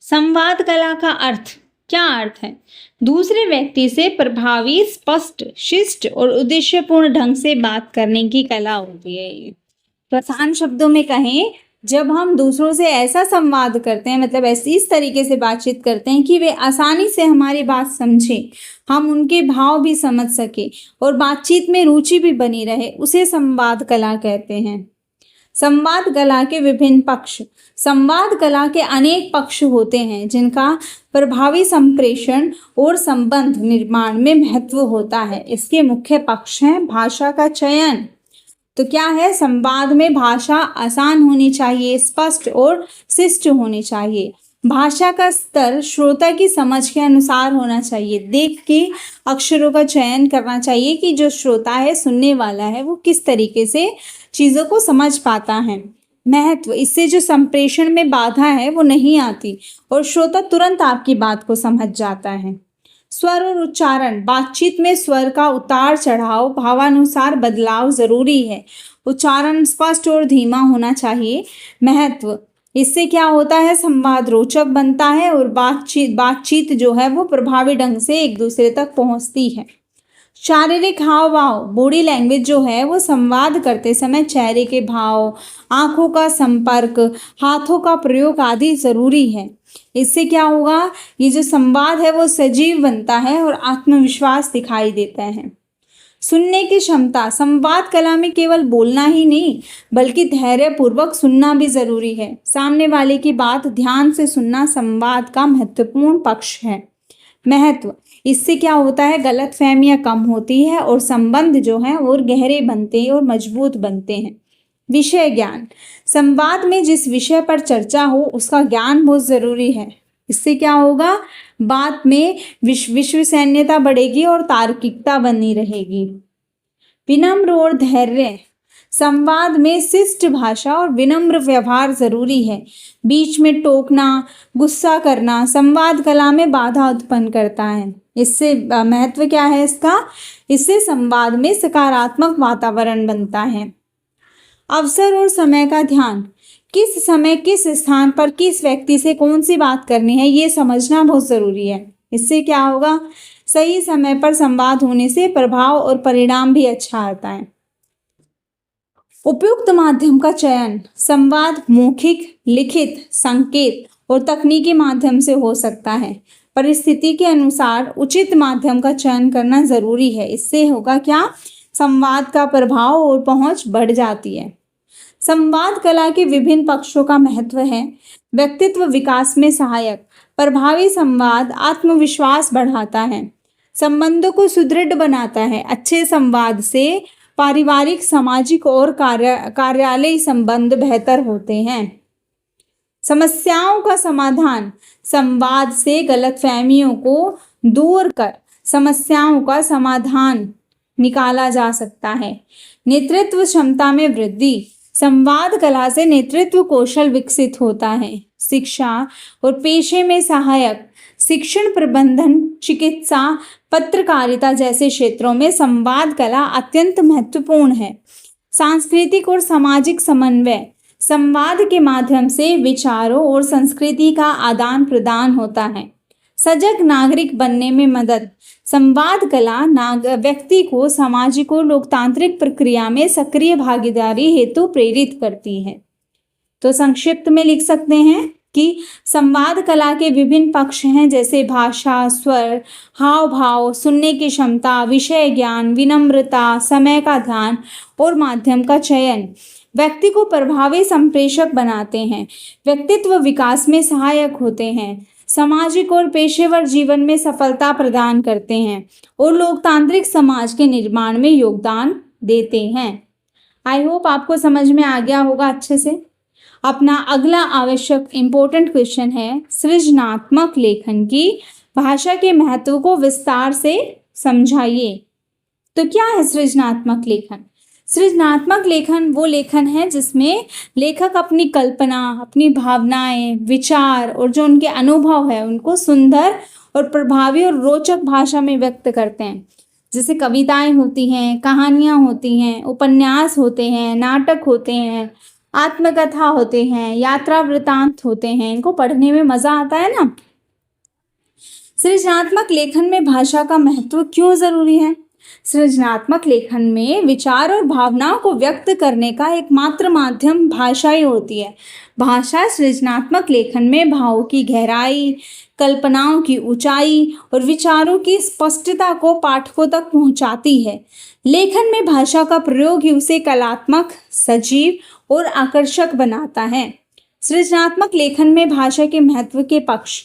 [SPEAKER 1] संवाद कला का अर्थ क्या अर्थ है? दूसरे व्यक्ति से प्रभावी, स्पष्ट, शिष्ट और उद्देश्यपूर्ण ढंग से बात करने की कला होती है। तो आसान शब्दों में कहें, जब हम दूसरों से ऐसा संवाद करते हैं, मतलब इस तरीके से बातचीत करते हैं कि वे आसानी से हमारी बात समझें, हम उनके भाव भी समझ सके और बातचीत में रुचि भी बनी रहे, उसे संवाद कला कहते हैं। संवाद कला के विभिन्न पक्ष। संवाद कला के अनेक पक्ष होते हैं जिनका प्रभावी संप्रेषण और संबंध निर्माण में महत्व होता है। इसके मुख्य पक्ष हैं भाषा का चयन। तो क्या है? संवाद में भाषा आसान होनी चाहिए, स्पष्ट और शिष्ट होनी चाहिए। भाषा का स्तर श्रोता की समझ के अनुसार होना चाहिए। देख के अक्षरों का चयन करना चाहिए कि जो श्रोता है, सुनने वाला है, वो किस तरीके से चीज़ों को समझ पाता है। महत्व, इससे जो संप्रेषण में बाधा है वो नहीं आती और श्रोता तुरंत आपकी बात को समझ जाता है। स्वर और उच्चारण। बातचीत में स्वर का उतार चढ़ाव, भावानुसार बदलाव जरूरी है। उच्चारण स्पष्ट और धीमा होना चाहिए। महत्व, इससे क्या होता है? संवाद रोचक बनता है और बातचीत जो है वो प्रभावी ढंग से एक दूसरे तक पहुंचती है। शारीरिक हाव भाव, बॉडी लैंग्वेज जो है वो संवाद करते समय चेहरे के भाव, आंखों का संपर्क, हाथों का प्रयोग आदि जरूरी है। इससे क्या होगा? ये जो संवाद है वो सजीव बनता है और आत्मविश्वास दिखाई देता है। सुनने की क्षमता। संवाद कला में केवल बोलना ही नहीं बल्कि धैर्यपूर्वक सुनना भी जरूरी है। सामने वाले की बात ध्यान से सुनना संवाद का महत्वपूर्ण पक्ष है। महत्व, इससे क्या होता है? गलतफहमियां कम होती है और संबंध जो है और गहरे बनते हैं और मजबूत बनते हैं। विषय ज्ञान। संवाद में जिस विषय पर चर्चा हो उसका ज्ञान बहुत जरूरी है। इससे क्या होगा? बात में विश्वसनीयता बढ़ेगी और तार्किकता बनी रहेगी। विनम्र और धैर्य। संवाद में शिष्ट भाषा और विनम्र व्यवहार जरूरी है। बीच में टोकना, गुस्सा करना संवाद कला में बाधा उत्पन्न करता है। इससे महत्व क्या है इसका? इससे संवाद में सकारात्मक वातावरण बनता है। अवसर और समय का ध्यान। किस समय, किस स्थान पर, किस व्यक्ति से कौन सी बात करनी है, ये समझना बहुत जरूरी है। इससे क्या होगा? सही समय पर संवाद होने से प्रभाव और परिणाम भी अच्छा आता है। उपयुक्त माध्यम का चयन। संवाद मौखिक, लिखित, संकेत और तकनीकी माध्यम से हो सकता है। परिस्थिति के अनुसार उचित माध्यम का चयन करना जरूरी है। इससे होगा क्या? संवाद का प्रभाव और पहुंच बढ़ जाती है। संवाद कला के विभिन्न पक्षों का महत्व है। व्यक्तित्व विकास में सहायक। प्रभावी संवाद आत्मविश्वास बढ़ाता है, संबंधों को सुदृढ़ बनाता है। अच्छे संवाद से पारिवारिक, सामाजिक और कार्यालय संबंध बेहतर होते हैं। समस्याओं का समाधान। संवाद से गलतफहमियों को दूर कर समस्याओं का समाधान निकाला जा सकता है। नेतृत्व क्षमता में वृद्धि। संवाद कला से नेतृत्व कौशल विकसित होता है। शिक्षा और पेशे में सहायक। शिक्षण, प्रबंधन, चिकित्सा, पत्रकारिता जैसे क्षेत्रों में संवाद कला अत्यंत महत्वपूर्ण है। सांस्कृतिक और सामाजिक समन्वय। संवाद के माध्यम से विचारों और संस्कृति का आदान प्रदान होता है। सजग नागरिक बनने में मदद। संवाद कला व्यक्ति को सामाजिक और लोकतांत्रिक प्रक्रिया में सक्रिय भागीदारी हेतु प्रेरित करती है। तो संक्षिप्त में लिख सकते हैं कि संवाद कला के विभिन्न पक्ष हैं, जैसे भाषा, स्वर, हाव भाव, सुनने की क्षमता, विषय ज्ञान, विनम्रता, समय का ध्यान और माध्यम का चयन व्यक्ति को प्रभावी संप्रेषक बनाते हैं, व्यक्तित्व विकास में सहायक होते हैं, सामाजिक और पेशेवर जीवन में सफलता प्रदान करते हैं और लोकतांत्रिक समाज के निर्माण में योगदान देते हैं। आई होप आपको समझ में आ गया होगा अच्छे से। अपना अगला आवश्यक इम्पोर्टेंट क्वेश्चन है, सृजनात्मक लेखन की भाषा के महत्व को विस्तार से समझाइए। तो क्या है सृजनात्मक लेखन? सृजनात्मक लेखन वो लेखन है जिसमें लेखक अपनी कल्पना, अपनी भावनाएं, विचार और जो उनके अनुभव है उनको सुंदर और प्रभावी और रोचक भाषा में व्यक्त करते हैं। जैसे कविताएं होती हैं, कहानियां होती हैं, उपन्यास होते हैं, नाटक होते हैं, आत्मकथा होते हैं, यात्रा वृतांत होते हैं। इनको पढ़ने में मजा आता है ना। सृजनात्मक लेखन में भाषा का महत्व क्यों जरूरी है? सृजनात्मक लेखन में विचार और भावनाओं को व्यक्त करने का एकमात्र माध्यम भाषा ही होती है। भाषा सृजनात्मक लेखन में भावों की गहराई, कल्पनाओं की ऊंचाई और विचारों की स्पष्टता को पाठकों तक पहुंचाती है। लेखन में भाषा का प्रयोग ही उसे कलात्मक, सजीव और आकर्षक बनाता है। सृजनात्मक लेखन में भाषा के महत्व के पक्ष: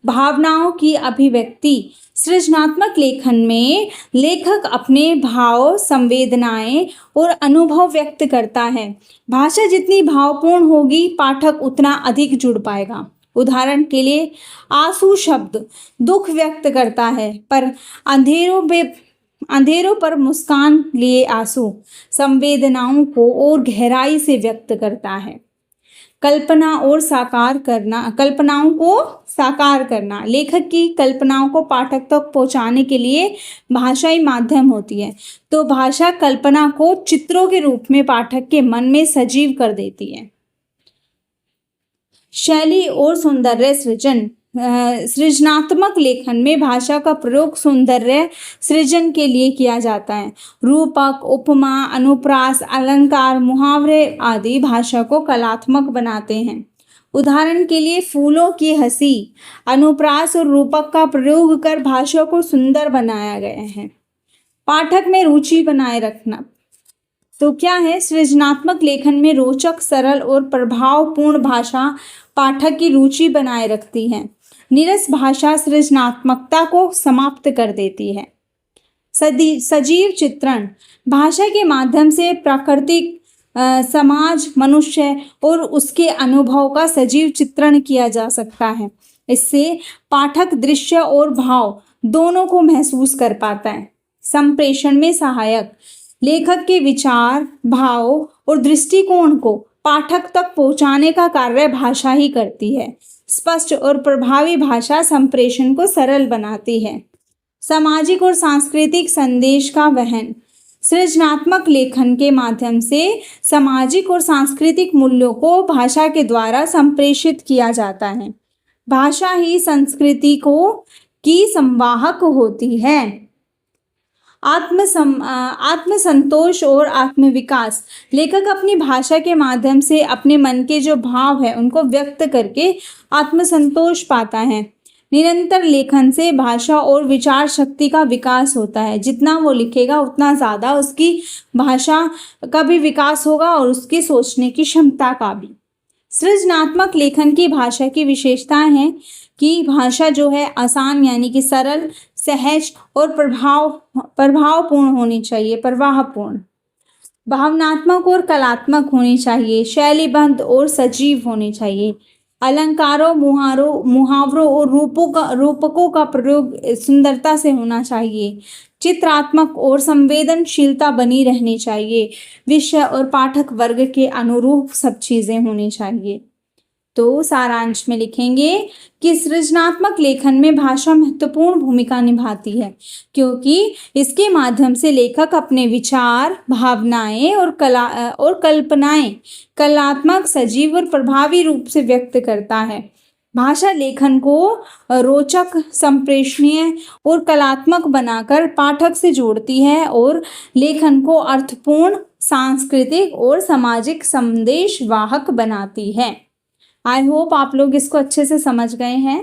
[SPEAKER 1] भावनाओं की अभिव्यक्ति। सृजनात्मक लेखन में लेखक अपने भाव, संवेदनाएं और अनुभव व्यक्त करता है। भाषा जितनी भावपूर्ण होगी, पाठक उतना अधिक जुड़ पाएगा। उदाहरण के लिए, आंसू शब्द दुख व्यक्त करता है, पर अंधेरों पर मुस्कान लिए आंसू संवेदनाओं को और गहराई से व्यक्त करता है। कल्पनाओं को साकार करना। लेखक की कल्पनाओं को पाठक तक पहुंचाने के लिए भाषा ही माध्यम होती है। तो भाषा कल्पना को चित्रों के रूप में पाठक के मन में सजीव कर देती है। शैली और सौंदर्य सृजन। सृजनात्मक लेखन में भाषा का प्रयोग सौंदर्य सृजन के लिए किया जाता है। रूपक, उपमा, अनुप्रास, अलंकार, मुहावरे आदि भाषा को कलात्मक बनाते हैं। उदाहरण के लिए, फूलों की हंसी, अनुप्रास और रूपक का प्रयोग कर भाषा को सुंदर बनाया गया है। पाठक में रुचि बनाए रखना। तो क्या है? सृजनात्मक लेखन में रोचक, सरल और प्रभावपूर्ण भाषा पाठक की रुचि बनाए रखती है। नीरस भाषा सृजनात्मकता को समाप्त कर देती है। सजीव चित्रण। भाषा के माध्यम से प्राकृतिक, समाज, मनुष्य और उसके अनुभव का सजीव चित्रण किया जा सकता है। इससे पाठक दृश्य और भाव दोनों को महसूस कर पाता है। संप्रेषण में सहायक। लेखक के विचार, भाव और दृष्टिकोण को पाठक तक पहुंचाने का कार्य भाषा ही करती है। स्पष्ट और प्रभावी भाषा संप्रेषण को सरल बनाती है। सामाजिक और सांस्कृतिक संदेश का वहन। सृजनात्मक लेखन के माध्यम से सामाजिक और सांस्कृतिक मूल्यों को भाषा के द्वारा संप्रेषित किया जाता है। भाषा ही संस्कृति की संवाहक होती है। आत्मसंतोष और आत्मविकास। लेखक अपनी भाषा के माध्यम से अपने मन के जो भाव है उनको व्यक्त करके आत्मसंतोष पाता है। निरंतर लेखन से भाषा और विचार शक्ति का विकास होता है। जितना वो लिखेगा उतना ज़्यादा उसकी भाषा का भी विकास होगा और उसकी सोचने की क्षमता का भी। सृजनात्मक लेखन की भाषा की विशेषताएं हैं कि भाषा जो है आसान यानी कि सरल, सहज और प्रभावपूर्ण होनी चाहिए, प्रवाहपूर्ण, भावनात्मक और कलात्मक होनी चाहिए, शैलीबद्ध और सजीव होनी चाहिए। अलंकारों, मुहावरों और रूपकों का प्रयोग सुंदरता से होना चाहिए। चित्रात्मक और संवेदनशीलता बनी रहनी चाहिए। विषय और पाठक वर्ग के अनुरूप सब चीज़ें होनी चाहिए। तो सारांश में लिखेंगे कि सृजनात्मक लेखन में भाषा महत्वपूर्ण भूमिका निभाती है, क्योंकि इसके माध्यम से लेखक अपने विचार, भावनाएं और कल्पनाएं कलात्मक, सजीव और प्रभावी रूप से व्यक्त करता है। भाषा लेखन को रोचक, संप्रेषणीय और कलात्मक बनाकर पाठक से जोड़ती है और लेखन को अर्थपूर्ण, सांस्कृतिक और सामाजिक संदेश वाहक बनाती है। आई होप आप लोग इसको अच्छे से समझ गए हैं।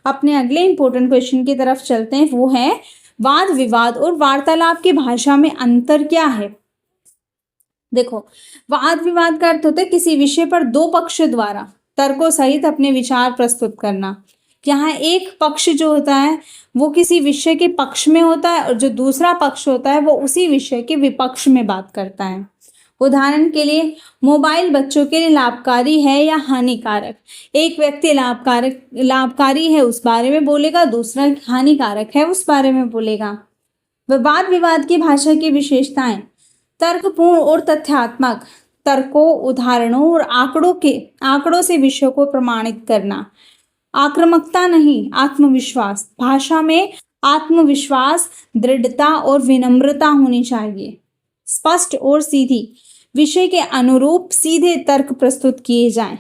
[SPEAKER 1] अपने अगले इंपॉर्टेंट क्वेश्चन की तरफ चलते हैं, वो है वाद विवाद और वार्तालाप की भाषा में अंतर क्या है। देखो, वाद विवाद का अर्थ होता है किसी विषय पर दो पक्षों द्वारा तर्कों सहित अपने विचार प्रस्तुत करना। यहाँ एक पक्ष जो होता है वो किसी विषय के पक्ष में होता है और जो दूसरा पक्ष होता है वो उसी विषय के विपक्ष में बात करता है। उदाहरण के लिए, मोबाइल बच्चों के लिए लाभकारी है या हानिकारक। एक व्यक्ति लाभकारी है उस बारे में बोलेगा, दूसरा हानिकारक है उस बारे में बोलेगा। वाद विवाद की भाषा की विशेषताएं: तर्कपूर्ण और तथ्यात्मक, तर्कों, उदाहरणों और आंकड़ों से विषयों को प्रमाणित करना। आक्रामकता नहीं, आत्मविश्वास, भाषा में आत्मविश्वास, दृढ़ता और विनम्रता होनी चाहिए। स्पष्ट और सीधी, विषय के अनुरूप सीधे तर्क प्रस्तुत किए जाएं।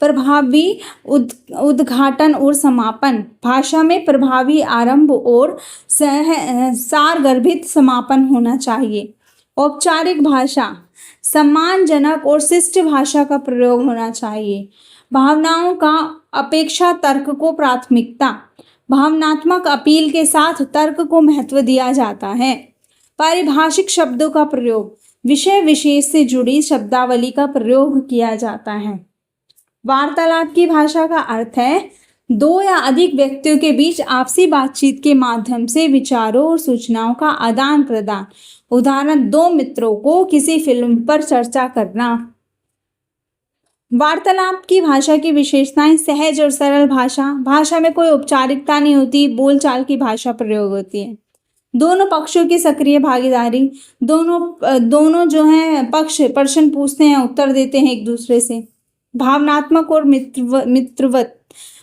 [SPEAKER 1] प्रभावी उद्घाटन और समापन, भाषा में प्रभावी आरंभ और सारगर्भित समापन होना चाहिए। औपचारिक भाषा, सम्मानजनक और शिष्ट भाषा का प्रयोग होना चाहिए। भावनाओं का अपेक्षा तर्क को प्राथमिकता, भावनात्मक अपील के साथ तर्क को महत्व दिया जाता है। पारिभाषिक शब्दों का प्रयोग, विषय विशेष से जुड़ी शब्दावली का प्रयोग किया जाता है। वार्तालाप की भाषा का अर्थ है दो या अधिक व्यक्तियों के बीच आपसी बातचीत के माध्यम से विचारों और सूचनाओं का आदान प्रदान। उदाहरण, दो मित्रों को किसी फिल्म पर चर्चा करना। वार्तालाप की भाषा की विशेषताएं: सहज और सरल भाषा, भाषा में कोई औपचारिकता नहीं होती, बोलचाल की भाषा प्रयोग होती है। दोनों पक्षों की सक्रिय भागीदारी, दोनों जो हैं पक्ष प्रश्न पूछते हैं, उत्तर देते हैं एक दूसरे से। भावनात्मक और मित्रवत,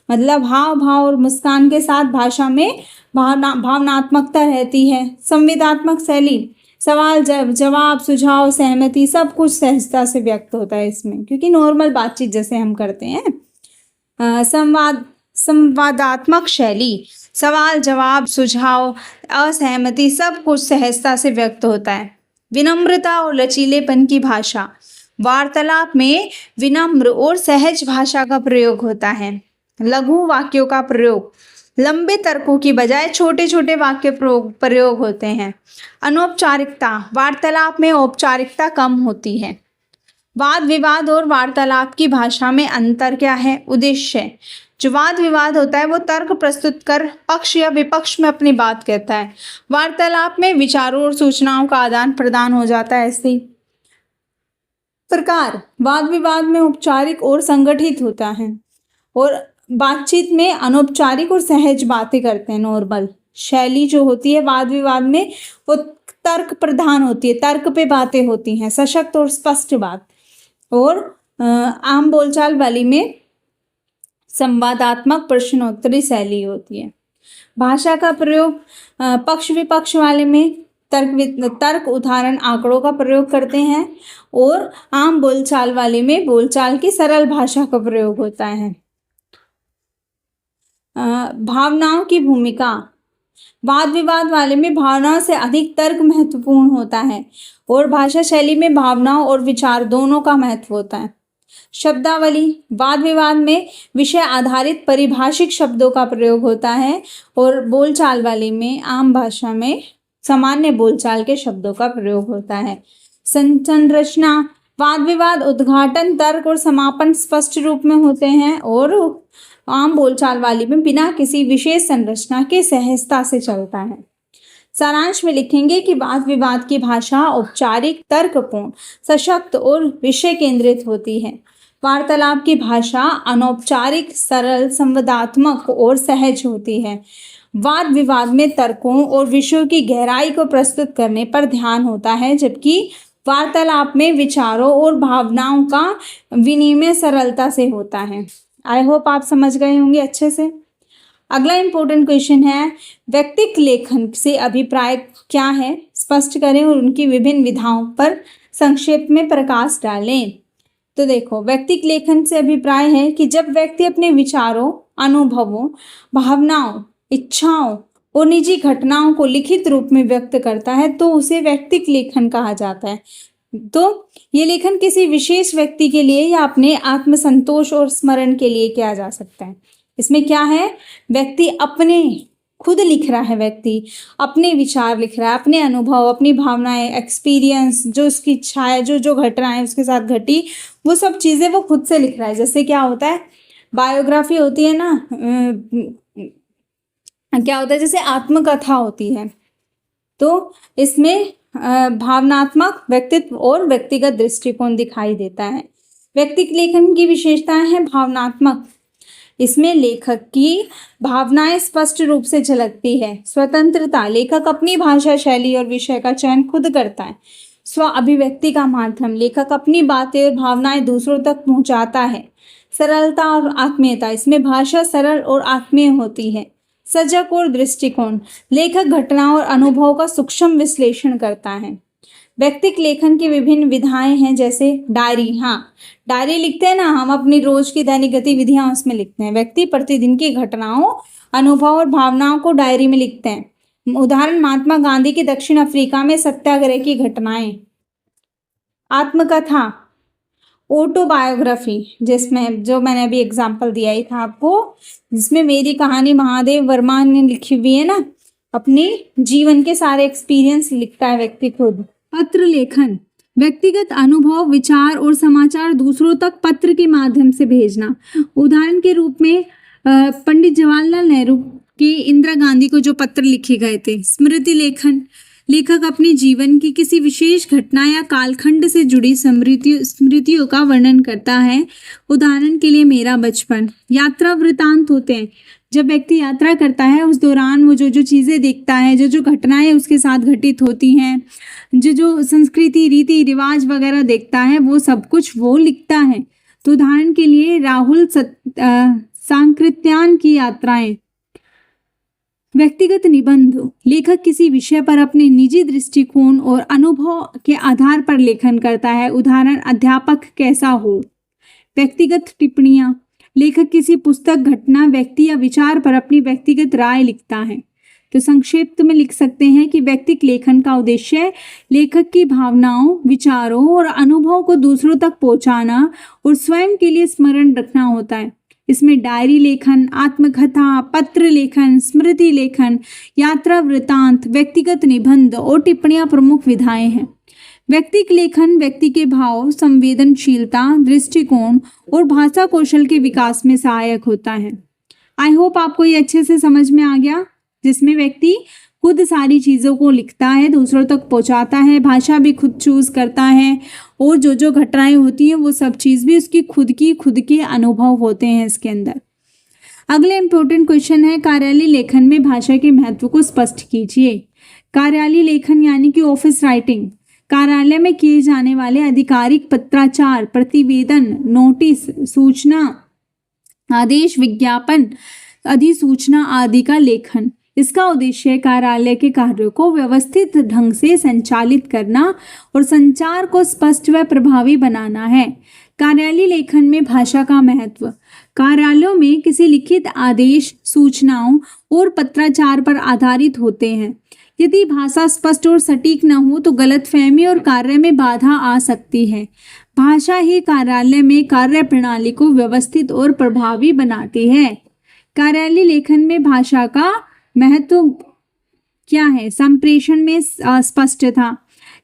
[SPEAKER 1] मतलब हाव भाव और मुस्कान के साथ भाषा में भावनात्मकता रहती है। संवेदनात्मक शैली, सवाल जवाब, सुझाव, सहमति, सब कुछ सहजता से व्यक्त होता है इसमें, क्योंकि नॉर्मल बातचीत जैसे हम करते हैं। संवादात्मक शैली, सवाल जवाब, सुझाव, असहमति, सब कुछ सहजता से व्यक्त होता है। विनम्रता और लचीलेपन की भाषा, वार्तालाप में विनम्र और सहज भाषा का प्रयोग होता है। लघु वाक्यों का प्रयोग, लंबे तर्कों की बजाय छोटे छोटे वाक्य प्रयोग होते हैं। अनौपचारिकता, वार्तालाप में औपचारिकता कम होती है। वाद विवाद और वार्तालाप की भाषा में अंतर क्या है। उद्देश्य, जो वाद विवाद होता है वो तर्क प्रस्तुत कर पक्ष या विपक्ष में अपनी बात कहता है। वार्तालाप में विचारों और सूचनाओं का आदान प्रदान हो जाता है। ऐसे प्रकार, वाद विवाद में औपचारिक और संगठित होता है और बातचीत में अनौपचारिक और सहज बातें करते हैं। नॉर्मल शैली जो होती है वाद विवाद में वो तर्क प्रधान होती है, तर्क पे बातें होती हैं, सशक्त और स्पष्ट बात। और आम बोलचाल वाली में संवादात्मक प्रश्नोत्तरी शैली होती है। भाषा का प्रयोग, पक्ष विपक्ष वाले में तर्क, उदाहरण, आंकड़ों का प्रयोग करते हैं और आम बोलचाल वाले में बोलचाल की सरल भाषा का प्रयोग होता है। भावनाओं की भूमिका, वाद विवाद वाले में भावनाओं से अधिक तर्क महत्वपूर्ण होता है और भाषा शैली में भावनाओं और विचार दोनों का महत्व होता है। शब्दावली, वाद विवाद में विषय आधारित परिभाषिक शब्दों का प्रयोग होता है और बोलचाल वाले में आम भाषा में सामान्य बोलचाल के शब्दों का प्रयोग होता है। संरचना, वाद विवाद उद्घाटन, तर्क और समापन स्पष्ट रूप में होते हैं और आम बोलचाल वाली में बिना किसी विशेष संरचना के सहजता से चलता है। सारांश में लिखेंगे कि वाद विवाद की भाषा औपचारिक, तर्कपूर्ण, सशक्त और विषय केंद्रित होती है। वार्तालाप की भाषा अनौपचारिक, सरल, संवादात्मक और सहज होती है। वाद विवाद में तर्कों और विषयों की गहराई को प्रस्तुत करने पर ध्यान होता है, जबकि वार्तालाप में विचारों और भावनाओं का विनिमय सरलता से होता है। आई होप आप समझ गए होंगे अच्छे से। अगला इंपॉर्टेंट क्वेश्चन है, व्यक्तिक लेखन से अभिप्राय क्या है, स्पष्ट करें और उनकी विभिन्न विधाओं पर संक्षेप में प्रकाश डालें। तो देखो, व्यक्तिक लेखन से अभिप्राय है कि जब व्यक्ति अपने विचारों, अनुभवों, भावनाओं, इच्छाओं और निजी घटनाओं को लिखित रूप में व्यक्त करता है तो उसे व्यक्तिक लेखन कहा जाता है। तो ये लेखन किसी विशेष व्यक्ति के लिए या अपने आत्मसंतोष और स्मरण के लिए किया जा सकता है। इसमें क्या है, व्यक्ति अपने खुद लिख रहा है, व्यक्ति अपने विचार लिख रहा है, अपने अनुभव, अपनी भावनाएं, एक्सपीरियंस, जो उसकी इच्छा है, जो जो घटनाएं उसके साथ घटी, वो सब चीज़ें वो खुद से लिख रहा है। जैसे क्या होता है, बायोग्राफी होती है ना, क्या होता है, जैसे आत्मकथा होती है, तो इसमें भावनात्मक, व्यक्तित्व और व्यक्तिगत दृष्टिकोण दिखाई देता है। व्यक्तिगत लेखन की विशेषताएं हैं भावनात्मक। इसमें लेखक की भावनाएं स्पष्ट रूप से झलकती है। स्वतंत्रता, लेखक अपनी भाषा, शैली और विषय का चयन खुद करता है। स्व अभिव्यक्ति का माध्यम, लेखक अपनी बातें और भावनाएं दूसरों तक पहुंचाता है। सरलता और आत्मीयता, इसमें भाषा सरल और आत्मीय होती है। सजग और दृष्टिकोण, लेखक घटनाओं और अनुभवों का सूक्ष्म विश्लेषण करता है। व्यक्तिगत लेखन की विभिन्न विधाएं हैं, जैसे डायरी। हाँ, डायरी लिखते हैं ना हम, अपनी रोज की दैनिक गतिविधियां उसमें लिखते हैं। व्यक्ति प्रतिदिन की घटनाओं, अनुभव और भावनाओं को डायरी में लिखते हैं। उदाहरण, महात्मा गांधी की दक्षिण अफ्रीका में सत्याग्रह की घटनाएं। आत्मकथा, ऑटोबायोग्राफी, जिसमें जो मैंने अभी एग्जाम्पल दिया ही था आपको, जिसमें मेरी कहानी महादेव वर्मा ने लिखी हुई है ना, अपनी जीवन के सारे एक्सपीरियंस लिखता है व्यक्ति खुद। पत्र लेखन, व्यक्तिगत अनुभव, विचार और समाचार दूसरों तक पत्र के माध्यम से भेजना। उदाहरण के रूप में पंडित जवाहरलाल नेहरू की इंदिरा गांधी को जो पत्र लिखे गए थे। स्मृति लेखन, लेखक अपने जीवन की किसी विशेष घटना या कालखंड से जुड़ी स्मृतियों का वर्णन करता है। उदाहरण के लिए मेरा बचपन। यात्रा वृतांत होते हैं, जब व्यक्ति यात्रा करता है उस दौरान वो जो जो चीज़ें देखता है, जो जो घटनाएं उसके साथ घटित होती हैं, जो जो संस्कृति, रीति रिवाज वगैरह देखता है, वो सब कुछ वो लिखता है। तो उदाहरण के लिए राहुल सांकृत्यान की यात्राएं। व्यक्तिगत निबंध, लेखक किसी विषय पर अपने निजी दृष्टिकोण और अनुभव के आधार पर लेखन करता है। उदाहरण, अध्यापक कैसा हो। व्यक्तिगत टिप्पणियां, लेखक किसी पुस्तक, घटना, व्यक्ति या विचार पर अपनी व्यक्तिगत राय लिखता है। तो संक्षिप्त में लिख सकते हैं कि व्यक्तिगत लेखन का उद्देश्य लेखक की भावनाओं, विचारों और अनुभवों को दूसरों तक पहुंचाना और स्वयं के लिए स्मरण रखना होता है। इसमें डायरी लेखन, आत्मकथा, पत्र लेखन, स्मृति लेखन, यात्रा वृतांत, व्यक्तिगत निबंध और टिप्पणियां प्रमुख विधाएं हैं। व्यक्तिगत लेखन व्यक्ति के भाव, संवेदनशीलता, दृष्टिकोण और भाषा कौशल के विकास में सहायक होता है। आई होप आपको ये अच्छे से समझ में आ गया, जिसमें व्यक्ति खुद सारी चीज़ों को लिखता है, दूसरों तक पहुंचाता है, भाषा भी खुद चूज करता है और जो जो घटनाएं होती हैं वो सब चीज़ भी उसकी खुद के अनुभव होते हैं इसके अंदर। अगले इंपॉर्टेंट क्वेश्चन है, कार्यालय लेखन में भाषा के महत्व को स्पष्ट कीजिए। कार्यालय लेखन यानी कि ऑफिस राइटिंग, कार्यालय में किए जाने वाले आधिकारिक पत्राचार, प्रतिवेदन, नोटिस, सूचना, आदेश, विज्ञापन, अधिसूचना आदि का लेखन। इसका उद्देश्य कार्यालय के कार्यों को व्यवस्थित ढंग से संचालित करना और संचार को स्पष्ट व प्रभावी बनाना है। कार्यालय लेखन में भाषा का महत्व। कार्यालयों में किसी लिखित आदेश, सूचनाओं और पत्राचार पर आधारित होते हैं। यदि भाषा स्पष्ट और सटीक न हो तो गलतफहमी और कार्य में बाधा आ सकती है। भाषा ही कार्यालय में कार्य प्रणाली को व्यवस्थित और प्रभावी बनाती है। कार्यालय लेखन में भाषा का महत्व क्या है? संप्रेषण में स्पष्टता।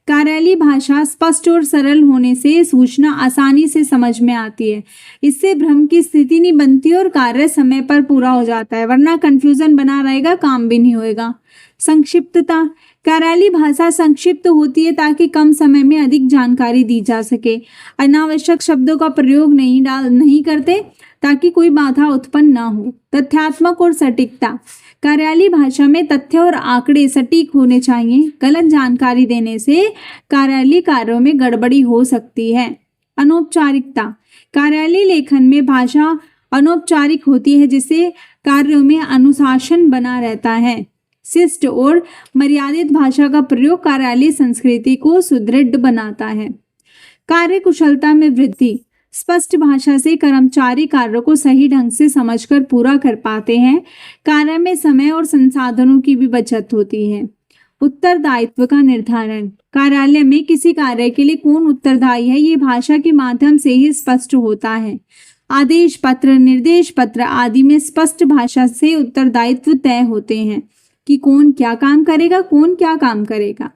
[SPEAKER 1] कार्यालय भाषा स्पष्ट और सरल होने से सूचना आसानी से समझ में आती है। इससे भ्रम की स्थिति नहीं बनती और कार्य समय पर पूरा हो जाता है, वरना कंफ्यूजन बना रहेगा, काम भी नहीं होएगा। संक्षिप्तता। कार्यालय भाषा संक्षिप्त होती है ताकि कम समय में अधिक जानकारी दी जा सके। अनावश्यक शब्दों का प्रयोग नहीं करते ताकि कोई बाधा उत्पन्न न हो। तथ्यात्मक और सटीकता। कार्यालय भाषा में तथ्य और आंकड़े सटीक होने चाहिए। गलत जानकारी देने से कार्यालय कार्यों में गड़बड़ी हो सकती है। अनौपचारिकता। कार्यालय लेखन में भाषा अनौपचारिक होती है जिससे कार्यों में अनुशासन बना रहता है। शिष्ट और मर्यादित भाषा का प्रयोग कार्यालय संस्कृति को सुदृढ़ बनाता है। कार्य कुशलता में वृद्धि। स्पष्ट भाषा से कर्मचारी कार्यों को सही ढंग से समझकर पूरा कर पाते हैं। कार्य में समय और संसाधनों की भी बचत होती है। उत्तरदायित्व का निर्धारण। कार्यालय में किसी कार्य के लिए कौन उत्तरदायी है, ये भाषा के माध्यम से ही स्पष्ट होता है। आदेश पत्र, निर्देश पत्र आदि में स्पष्ट भाषा से उत्तरदायित्व तय होते हैं कि कौन क्या काम करेगा, कौन क्या काम करेगा।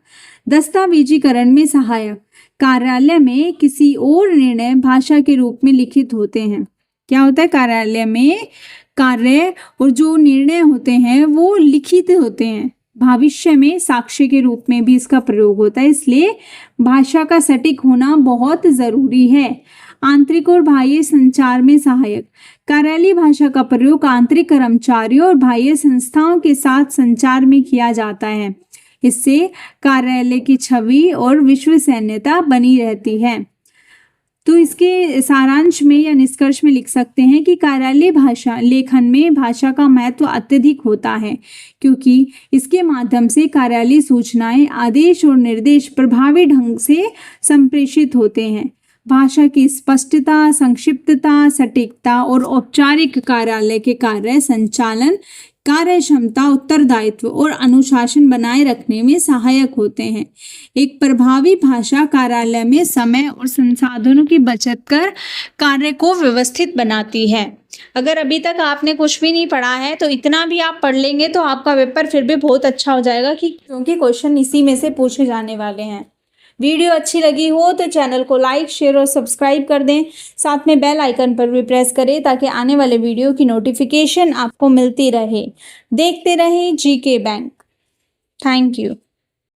[SPEAKER 1] दस्तावेजीकरण में सहायक। कार्यालय में किसी और निर्णय भाषा के रूप में लिखित होते हैं। क्या होता है, कार्यालय में कार्य और जो निर्णय होते हैं वो लिखित होते हैं। भविष्य में साक्ष्य के रूप में भी इसका प्रयोग होता है, इसलिए भाषा का सटीक होना बहुत जरूरी है। आंतरिक और बाह्य संचार में सहायक। कार्यालय भाषा का प्रयोग आंतरिक कर्मचारियों और बाह्य संस्थाओं के साथ संचार में किया जाता है। इससे कार्यालय की छवि और विश्वसनीयता बनी रहती है। तो इसके सारांश में या निष्कर्ष में लिख सकते हैं कि कार्यालय भाषा लेखन में भाषा का महत्व अत्यधिक होता है, क्योंकि इसके माध्यम से कार्यालय सूचनाएं, आदेश और निर्देश प्रभावी ढंग से संप्रेषित होते हैं। भाषा की स्पष्टता, संक्षिप्तता, सटीकता और औपचारिक कार्यालय के कार्य संचालन, कार्य क्षमता, उत्तरदायित्व और अनुशासन बनाए रखने में सहायक होते हैं। एक प्रभावी भाषा कार्यालय में समय और संसाधनों की बचत कर कार्य को व्यवस्थित बनाती है। अगर अभी तक आपने कुछ भी नहीं पढ़ा है तो इतना भी आप पढ़ लेंगे तो आपका पेपर फिर भी बहुत अच्छा हो जाएगा, क्योंकि क्वेश्चन इसी में से पूछे जाने वाले हैं। वीडियो अच्छी लगी हो तो चैनल को लाइक, शेयर और सब्सक्राइब कर दें। साथ में बेल आइकन पर भी प्रेस करें ताकि आने वाले वीडियो की नोटिफिकेशन आपको मिलती रहे। देखते रहें जीके बैंक। Thank you.